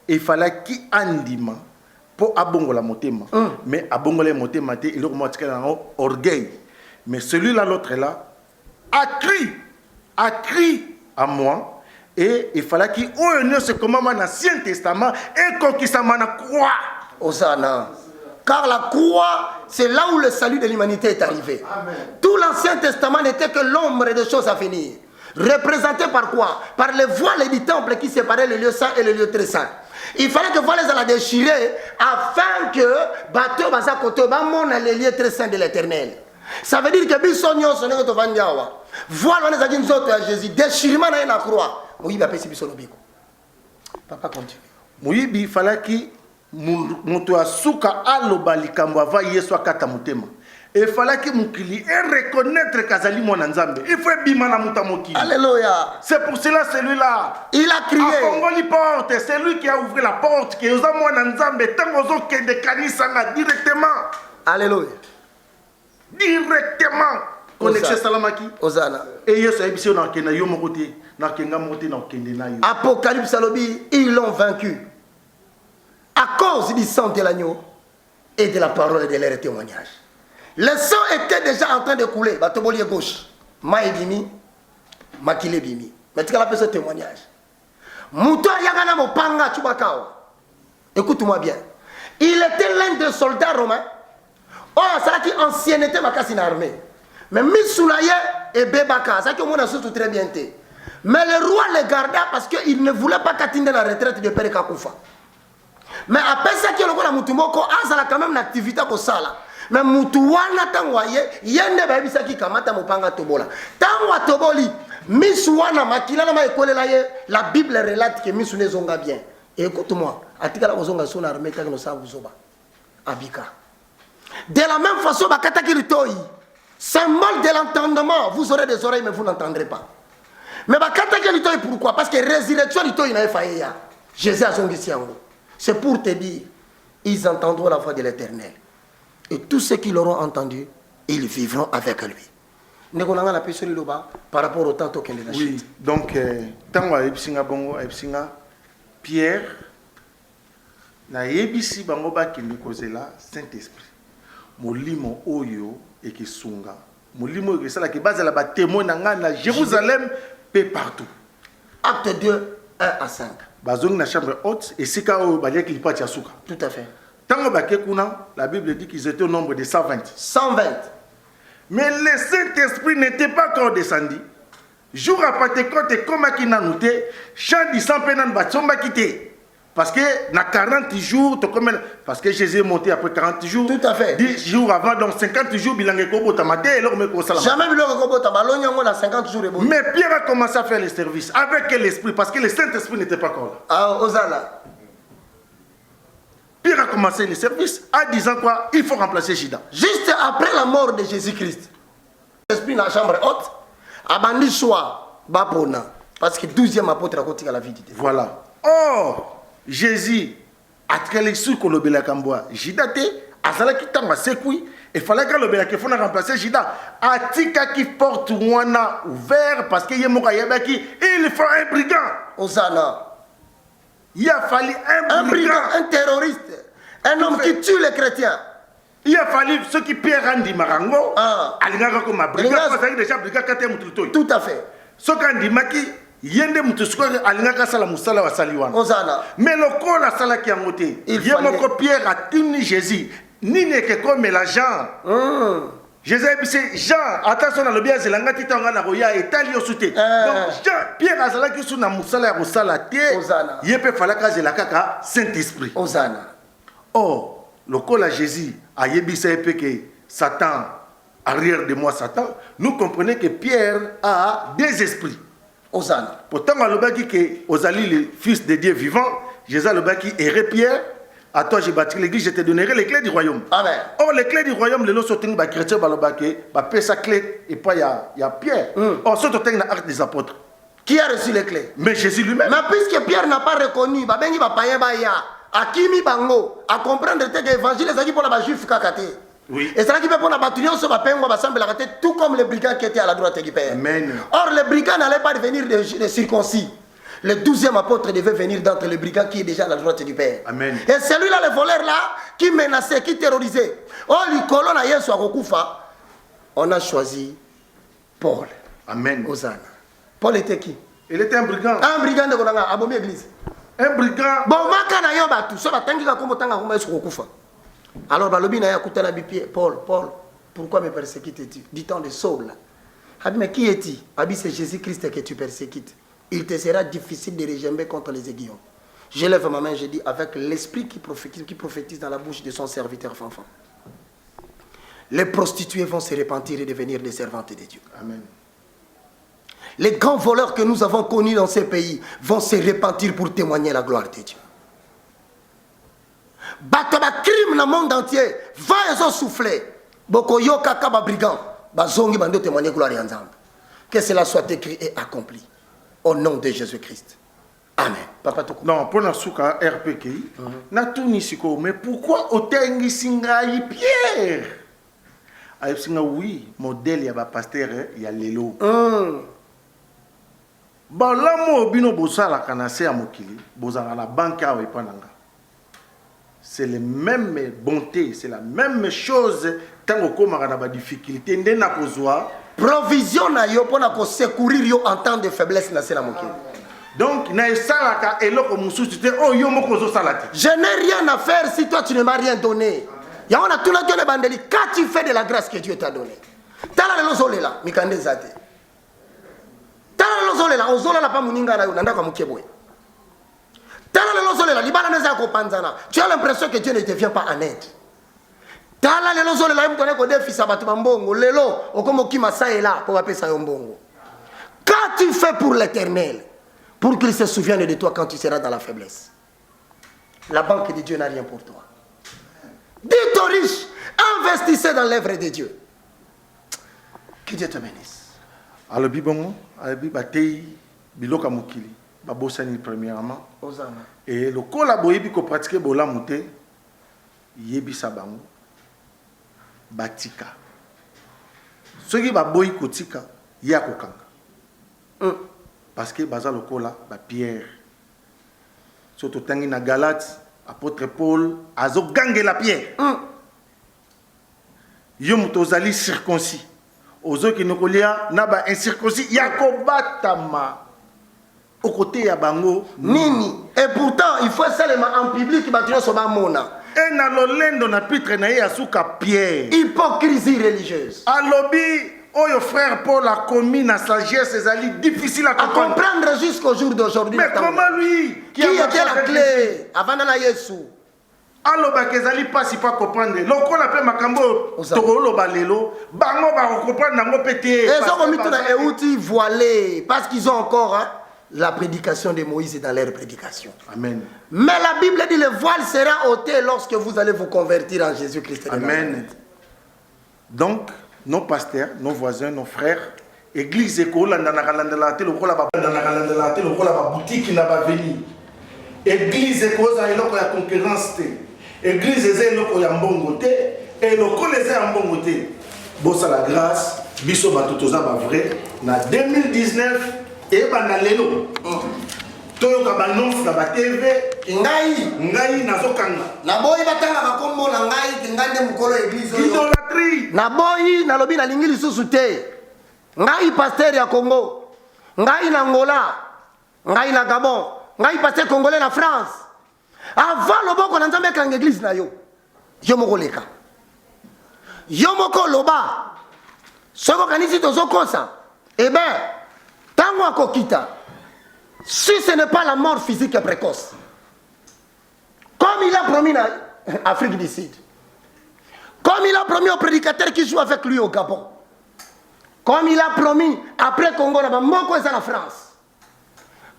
il fallait qu'il andima pour abongola motema. Mais abongola motema, il y a un orgueil. Mais celui-là, l'autre là, a crié à moi. Et il fallait qu'il ait ce commandement dans l'Ancien Testament et qu'il s'en la croix. Osana. Car la croix, c'est là où le salut de l'humanité est arrivé. Amen. Tout l'Ancien Testament n'était que l'ombre des choses à venir. Représenté par quoi? Par les voiles du temple qui séparaient le lieu saint et le lieu très saint. Il fallait que voiles les déchirer afin que bateau basa côté bamon les lieux très saints de l'Éternel. Ça veut dire que bisonyo sonne que tu vas voilà les agents autres à Jésus déchirement dans la croix. Oui, bah pesi biso lobiko. Papa continue. Oui, il fallait que mutu asuka aloba likambo ava yesu akata mutema. Il fallait que mukili et reconnaître kazali mwana nzambe. Il faut bima na muta mokili. Alléluia. C'est pour cela celui-là. Il a crié. Afongoli porte, c'est lui qui a ouvert la porte qui osa mwana nzambe tangozo ke de kanisa directement. Alléluia. Directement connexion salamaki Osana. Et yesu ebisi na kena yo mokote na kenga mokote na kende na yo. Apocalypse alobi, ils l'ont vaincu à cause du sang de l'agneau et de la parole de leur témoignage. Le sang était déjà en train de couler. Batoboli gauche. Ma ebimi. Makile bimi. Mais tu as ce témoignage. Mouto Yagana Mopanga Chubakao. Écoute-moi bien. Il était l'un des soldats romains. Oh, ça qui ancienneté Makasine armée. Mais Missoulaye et Bebaka, ça qui au monde a surtout très bien été. Mais le roi les garda parce qu'il ne voulait pas qu'atteindre la retraite de Père Kakoufa. Mais après ça, qui est le roi Moutumoko, ça a quand même une activité pour ça. Mais Moutouana Tangwaye, Yende Babisaki Kamata Mopanga Tobola. Tangwa Toboli, Misouana Makila na école la Bible relate que Missoune Zonga bien. Et écoute-moi, Atikala Zonga son armée, Tagno Sabuzoba, Abika. De la même façon, Bakataki Ritoi, symbole de l'entendement, vous aurez des oreilles, mais vous n'entendrez pas. Mais Bakataki Ritoi, pourquoi? Parce que résurrection Ritoi, il n'a pas fait. Jésus a son Gissiango. C'est pour te dire, ils entendront la voix de l'Éternel. Et tous ceux qui l'auront entendu, ils vivront avec lui. Par rapport au temps token de la chute. Oui, donc, tant que Bongo, Pierre, na yebisi bango ba kende kozela Saint-Esprit. Molimo oyo ekisunga. Molimo oyo sala ki bazala ba témoin na Jérusalem pe partout. Acte 2, 1 à 5. Bazong na chambre haute et sika o balek li pati asuka. Tout à fait. Tango baké kuna, la Bible dit qu'ils étaient au nombre de 120. 120. Mais le Saint-Esprit n'était pas encore descendu. Jour à Pentecôte, comme qui n'a noté, chant du sang pénan batsomba quitté. Parce que na 40 jours, parce que Jésus est monté après 40 jours. Tout à fait. 10 jours avant, donc 50 jours, bilan kobo tamate et alors me kosala. Jamais bilan kobo tamalonya on a 50 jours et bon. Mais Pierre a commencé à faire le service avec l'esprit parce que le Saint-Esprit n'était pas encore là. Ah, Osana. Pierre a commencé le service en disant quoi? Il faut remplacer Judas. Juste après la mort de Jésus-Christ, l'esprit dans la chambre haute, abandi soir, bapona, parce que 12e apôtre a continué à la vie de Dieu. Voilà. Or, Jésus a créé sur Kolobela Kamboa. Judas a salé qui t'a sécoui. Il fallait que le qu'il faut remplacer Judas. Atika qui porte Wana ouvert parce qu'il y a il faut un brigand. Osana. Il a fallu un brigand, un terroriste, un homme qui tue les chrétiens. Il a fallu ceux qui Pierre Randi Marango, tout à fait. Ce qu'on dit, Maki, Yende Mutusko, Alingaka Salamusala wa Saliwan. Osana. Mais le corps la sala qui a monté, il y a mon Pierre a tenu Jésus, ni n'est que comme l'argent. Jésus a dit, Jean, attention à l'obéa, c'est l'anga qui t'a en roya et tali au soute. Donc, Jean, Pierre a salaki sur la moussala au salate, il peut falloir que la caca Saint-Esprit. Osana. Or, le col à Jésus, a yebisa que Satan, arrière de moi Satan, nous comprenons que Pierre a des esprits. Osana. Pourtant, le baki que Osali, le fils de Dieu vivant, Jésus le baki errait Pierre. À toi, j'ai bâti l'église, je te donnerai les clés du royaume. Amen. Or, les clés du royaume, les lots sont les chrétiens, ils sa clé, et puis il y a Pierre. Or, ce sont les actes des apôtres. Qui a reçu les clés? Mais Jésus lui-même. Mais puisque Pierre n'a pas reconnu, Babengi va payer Baya, Akimi Bango, à comprendre que l'évangile est pour la juif kakate. Oui. Et c'est là qui peut prendre la bataille sur la peine, on va sembler la tête, tout comme les brigands qui étaient à la droite du Père. Amen. Or, les brigands n'allaient pas devenir des circoncis. Le 12e apôtre devait venir d'entre les brigands qui est déjà à la droite du Père. Amen. Et celui-là, le voleur-là, qui menaçait, qui terrorisait. Oh, l'icône a Yesu à Rokufa. On a choisi Paul. Amen. Osana. Paul était qui? Il était un brigand. Un brigand de Konanga, à Bomi Église. Un brigand. Bon, Makana Yobatu, ça va tanguer comme Tanga Yesu Rokufa. Alors, Balobi n'a pas la Bipier. Paul, pourquoi me persécutes-tu? Dit-on de Saul. Mais qui es-tu? Abi, c'est Jésus-Christ que tu persécutes. Il te sera difficile de régember contre les aiguillons. Je lève ma main, je dis, avec l'esprit qui prophétise dans la bouche de son serviteur Fanfan. Les prostituées vont se repentir et devenir des servantes de Dieu. Amen. Les grands voleurs que nous avons connus dans ces pays vont se repentir pour témoigner la gloire de Dieu. Bataba crime dans le monde entier, va et souffler. Boko yoka kaba brigand, bazongi bando témoigner gloire de Dieu. Que cela soit écrit et accompli. Au nom de Jésus-Christ. Amen. Papa Toko. Non, pour la souka RPKI, na tout nisiko, mais pourquoi otengi singaï Pierre? Aïe singa oui, modèle ya ba pasteur ya lelo. Ba lamo bino bosa la kanase ya mokili, bozanga la banque a epananga. C'est les mêmes bontés, c'est la même chose tango komaka na ba difficulté nde na kozwa provision na yo pona ko secourir yo en temps de faiblesse na sena mokili. Donc na esalaka eloko mususu te o yo moko zo salate. Je n'ai rien à faire si toi tu ne m'as rien donné. Ya on a tout le temps bandeli quand tu fais de la grâce que Dieu t'a donné. Tala le zolela mikande zate. Tala le zolela ozolela pa muninga na yo nanda kwa mukeboye. Tala le zolela libala neza ko panzana. Tu as l'impression que Dieu ne te vient pas en aide. Tala le zolela mutone ko defisa batu mbongo lelo okomo kima saela pour apesa yo mbongo. Quand tu fais pour l'Éternel, pour qu'il se souvienne de toi quand tu seras dans la faiblesse. La banque de Dieu n'a rien pour toi. Dites aux riches, investissez dans l'œuvre de Dieu. Que Dieu te bénisse. Alors bibongo, alobi batei biloka mokili, babosani premièrement. Osana. Et le kola boyebi ko pratiquer bola muté, yebisa bango batika. Soki baboyi kotika ya kokanga. Parce que baza lokola ba Pierre. Surtout tangi na Galate, apôtre Paul azo gange la pierre. Yo mutozali circoncis. Ozo ki nokolia na ba incirconcis yakobatama. Au côté ya bango Nini. Et pourtant, il faut seulement en public bâtir son mona. et na lolendo na pitre na ye asuka Pierre. Hypocrisie religieuse. Alobi oyo frère Paul a commis na sagesse ezali difficile à comprendre. comprendre jusqu'au jour d'aujourd'hui. Mais comment lui qui était la clé avant de la Yesu? aloba kezali pasi pa comprendre lokola pe makambo tokoloba lelo bango ba comprendre nango pété et ça comme tout est outil voilé parce qu'ils ont encore la prédication de Moïse dans leur prédication. Amen. Mais la Bible dit le voile sera ôté lorsque vous allez vous convertir en Jésus-Christ. Amen. Donc nos pasteurs, nos voisins, nos frères, église école na kalandela te lokola ba na kalandela te lokola ba boutique na ba veni. Église école za eloko ya concurrence te. Église eza eloko ya mbongo te et lokola eza ya mbongo te. Bosa la grâce biso bato toza ba vrai na 2019 et bana lelo. Toyoka ba annonce na ba TV ngai nazokanga. Na boyi batanga bakombo na ngai ngande mukolo église oyo. Idolâtrie. Na boyi na lobi na lingi lisusu te. Ngai pasteur ya Congo. Ngai na Angola. Ngai na Gabon. Ngai pasteur congolais na France. Avant loboko na nzambe kanga église na yo. Yo moko leka. Yo moko loba. Soko kanisi tozokosa. Eh ben, tango akokita. Si ce n'est pas la mort physique et précoce. Comme il a promis en Afrique du Sud. Comme il a promis aux prédicateurs qui jouent avec lui au Gabon. Comme il a promis après Congo, la France.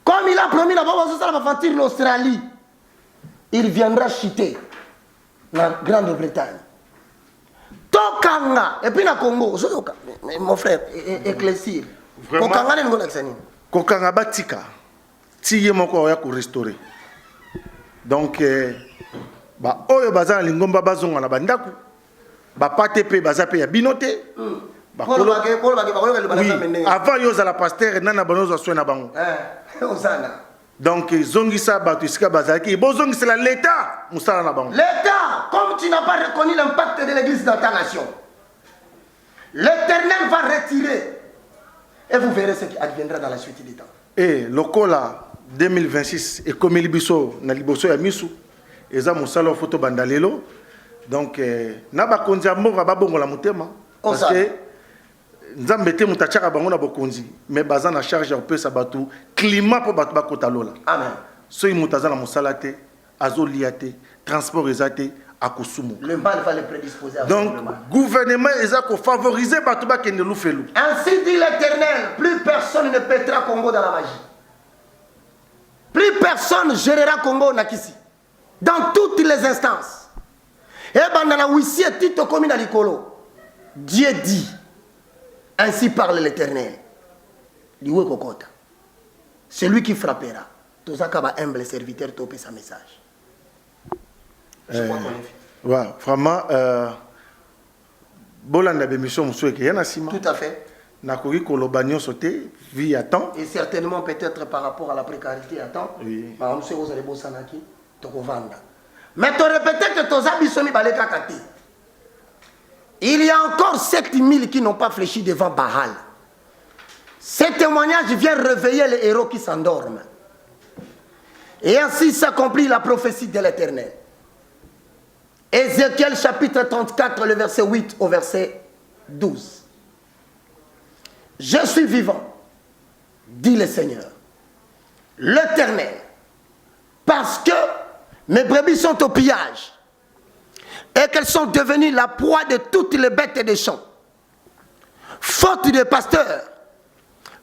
Comme il a promis en Australie. Il viendra chuter la Grande-Bretagne. Tokanga. Et puis na Congo. Mon frère, éclaircir. Kokanga batika. Tiye moko ya ko restaurer. Donc ba oyo bazana lingomba bazonga na bandako. Ba pate pe bazape ya binote. Avant yo za la pasteur nana banozo soina bango. Donc zongisa batu sika bazaki bozongisa la l'état musala na bango. L'état, comme tu n'as pas reconnu l'impact de l'église dans ta nation. L'Éternel va retirer et vous verrez ce qui adviendra dans la suite des temps. Et lokola 2026 et comme libiso na liboso ya misu eza musala photo bandalelo. Donc na ba konzi mboka babongo la mutema parce que nzambe te mutachaka bango na bokonzi mais baza na charge ya pesa batu climat po batu bakota lola. Amen. So imutaza na musala te azolia te transport ezate akosumu. Le mal va les prédisposer à donc gouvernement ezako favoriser batu bakende lufelu. Ainsi dit l'Éternel, plus personne ne pètera Congo dans la magie. Plus personne gérera Congo nakisi. Dans toutes les instances. Et dans la Wissi et Tito comme dans l'Ikolo. Dieu dit, ainsi parle l'Éternel. Celui qui frappera. Tozaka ba humble serviteur topé sa message. Ouais, vraiment bolanda bémission moussoué yana sima. Tout à fait. Nakoki kolobagnon sauté vie à temps. Et certainement peut-être par rapport à la précarité à temps. Oui. Par exemple, vous allez bosser naki tokovanda. Mais tu répètes que toza bisomi baleka kati. Il y a encore 7000 qui n'ont pas fléchi devant Baal. Ce témoignage vient réveiller les héros qui s'endorment. Et ainsi s'accomplit la prophétie de l'Éternel. Ézéchiel chapitre 34, le verset 8 au verset 12. Je suis vivant, dit le Seigneur, l'Éternel, parce que mes brebis sont au pillage et qu'elles sont devenues la proie de toutes les bêtes des champs. Faute de pasteurs,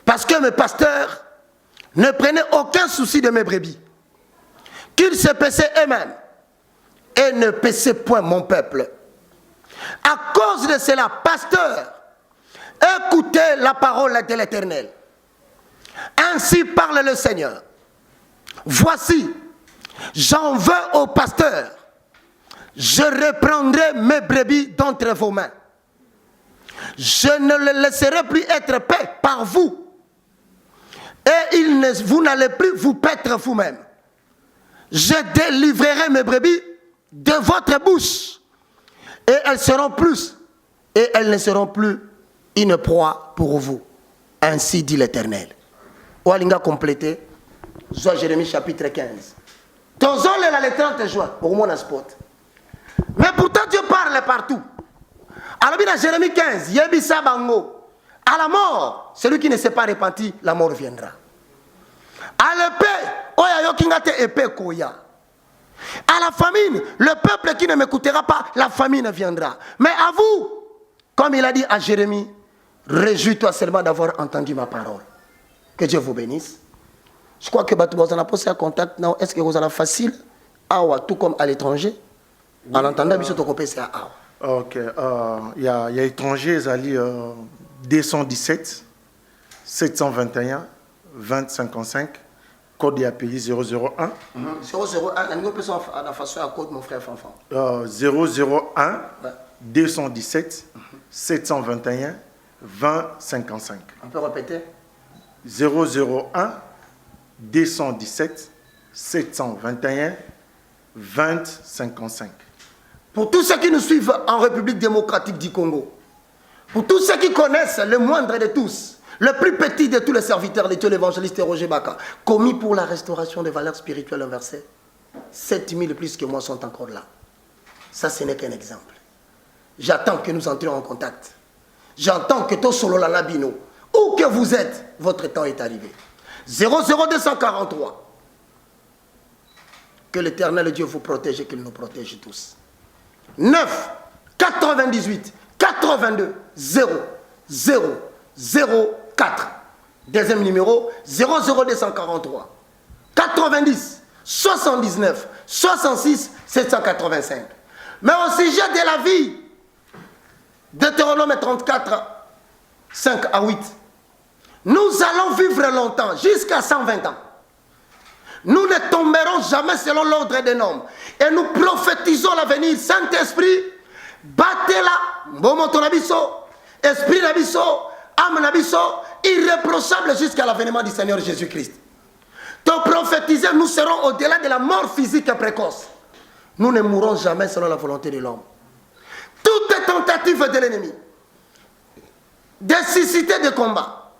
parce que mes pasteurs ne prenaient aucun souci de mes brebis, qu'ils se paissaient eux-mêmes et ne paissaient point mon peuple. À cause de cela, pasteurs, écoutez la parole de l'Éternel. Ainsi parle le Seigneur. Voici, j'en veux aux pasteurs. Je reprendrai mes brebis d'entre vos mains. Je ne les laisserai plus être paix par vous. Et vous n'allez plus vous paître vous-même. Je délivrerai mes brebis de votre bouche. Et elles seront plus. Et elles ne seront plus une proie pour vous. Ainsi dit l'Éternel. Oualinga complété. Soit Jérémie chapitre 15. Tozon le 30 juin. Pour mon spot. Mais pourtant Dieu parle partout. Alors dans Jérémie 15. Yebisa bango. À la mort, celui qui ne s'est pas repenti, la mort viendra. À l'épée, oya yokingate épée koya. À la famine, le peuple qui ne m'écoutera pas, la famine viendra. Mais à vous, comme il a dit à Jérémie, réjouis-toi seulement d'avoir entendu ma parole. Que Dieu vous bénisse. Je crois que vous avez posé un contact. Est-ce que vous avez facile? Tout comme à l'étranger. En entendant, vous avez copié ça. Ok. Il y a étranger, ils allaient 217 721 2055. Code de API 001. 001, nous peut à la façon à code mon frère Fanfan. 001 217 721 2055. On peut répéter? 001 217 721 2055. Pour tous ceux qui nous suivent en République démocratique du Congo, pour tous ceux qui connaissent le moindre de tous, le plus petit de tous les serviteurs de Dieu, l'évangéliste Roger Baka, commis pour la restauration des valeurs spirituelles inversées, 7000 plus que moi sont encore là. Ça, ce n'est qu'un exemple. J'attends que nous entrions en contact. J'entends que tout solo la labino, où que vous êtes, votre temps est arrivé. 00243. Que l'Éternel Dieu vous protège et qu'il nous protège tous. 9 98 82 0 0 0 4. Deuxième numéro 00243 90 79 66 785. Mais au sujet de la vie, Deutéronome 34 5 à 8, nous allons vivre longtemps, jusqu'à 120 ans. Nous ne tomberons jamais selon l'ordre des noms. Et nous prophétisons l'avenir. Saint-Esprit, battez-la, Bomoto Nabiso, Esprit Nabiso, âme Nabiso, irréprochable jusqu'à l'avènement du Seigneur Jésus-Christ. Donc prophétiser, nous serons au-delà de la mort physique précoce. Nous ne mourrons jamais selon la volonté de l'homme. Toute tentative de l'ennemi de susciter des combats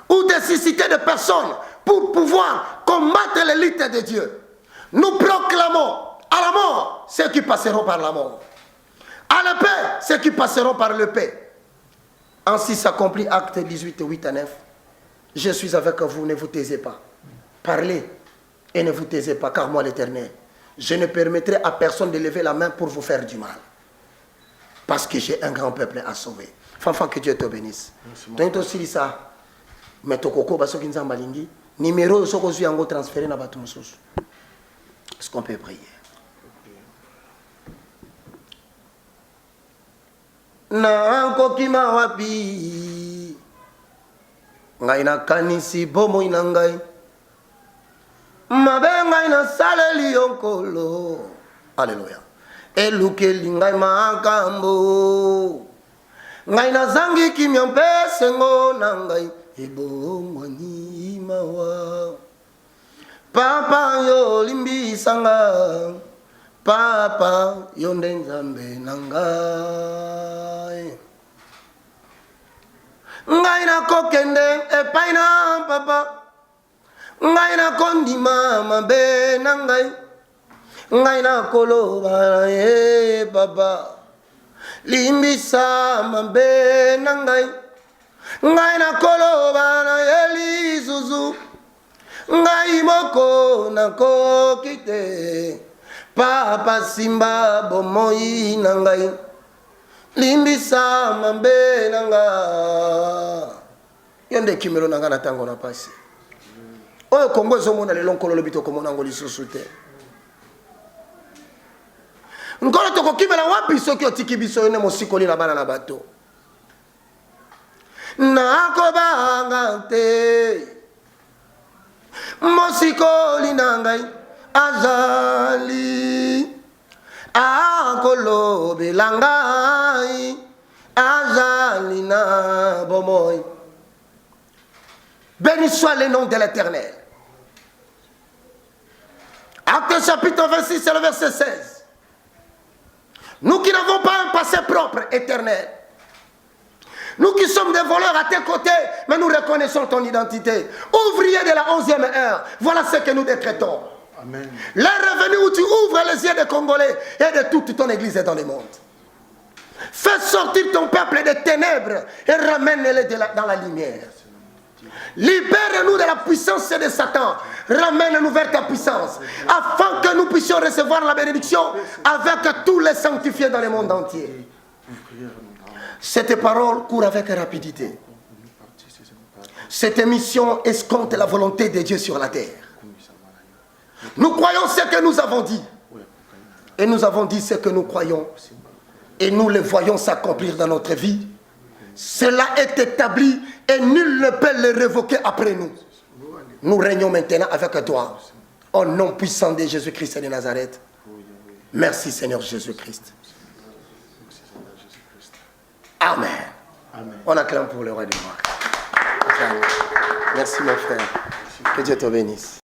ou de susciter des personnes pour pouvoir combattre l'élite de Dieu, nous proclamons à la mort ceux qui passeront par la mort, à la paix ceux qui passeront par le paix. Ainsi s'accomplit acte 18, 8 à 9. Je suis avec vous, ne vous taisez pas. Parlez et ne vous taisez pas, car moi l'Éternel, je ne permettrai à personne de lever la main pour vous faire du mal. Parce que j'ai un grand peuple à sauver. Fanfan, que Dieu te bénisse. Donc aussi ça, mais tokoko baso kinza malingi, numéro soko zui yango transféré na batu mususu. Est-ce qu'on peut prier? Na kokima wapi ngai na kanisi bomo ina ngai mabe ngai na saleli onkolo. Alléluia. Elukeli ngai makambo ngai na zangi kimia mpese ngo na ngai ebongwani mawa papa yo limbisanga Papa, yonde nzambe nangai. Ngai na kokende epai na papa. Ngai na kondima mabe nangai. Ngai na koloba e papa. Limbisa mabe nangai. Ngai na koloba na eli zuzu. Ngai moko na kokite. Papa simba bomoi nangai. Limbisa mabe nanga. Yonde kimelo nanga na tango na pasi. Oyo Kongo ezomona lelo nkolo lobito komona ngo lisusu te. Nkolo tokokimela wapi soki otiki biso yone mosikoli na bana na bato. Nakobanga te. Mosikoli nangai azali. Akolobela ngai azali na bomoi. Béni soit le nom de l'Éternel. Acte chapitre 26, c'est le verset 16. Nous qui n'avons pas un passé propre, éternel. Nous qui sommes des voleurs à tes côtés, mais nous reconnaissons ton identité. Ouvrier de la 11e heure, voilà ce que nous décrétons. Amen. L'heure est venue où tu ouvres les yeux des Congolais et de toute ton église dans le monde. Fais sortir ton peuple des ténèbres et ramène-les dans la lumière. Libère-nous de la puissance de Satan. Ramène-nous vers ta puissance. Afin que nous puissions recevoir la bénédiction avec tous les sanctifiés dans le monde entier. Cette parole court avec rapidité. Cette émission escompte la volonté de Dieu sur la terre. Nous croyons ce que nous avons dit. Et nous avons dit ce que nous croyons. Et nous le voyons s'accomplir dans notre vie. Cela est établi et nul ne peut le révoquer après nous. Nous régnons maintenant avec toi. Au nom puissant de Jésus-Christ de Nazareth. Merci Seigneur Jésus-Christ. Amen. Amen. On acclame pour le roi du roi. Merci mon frère. Que Dieu te bénisse.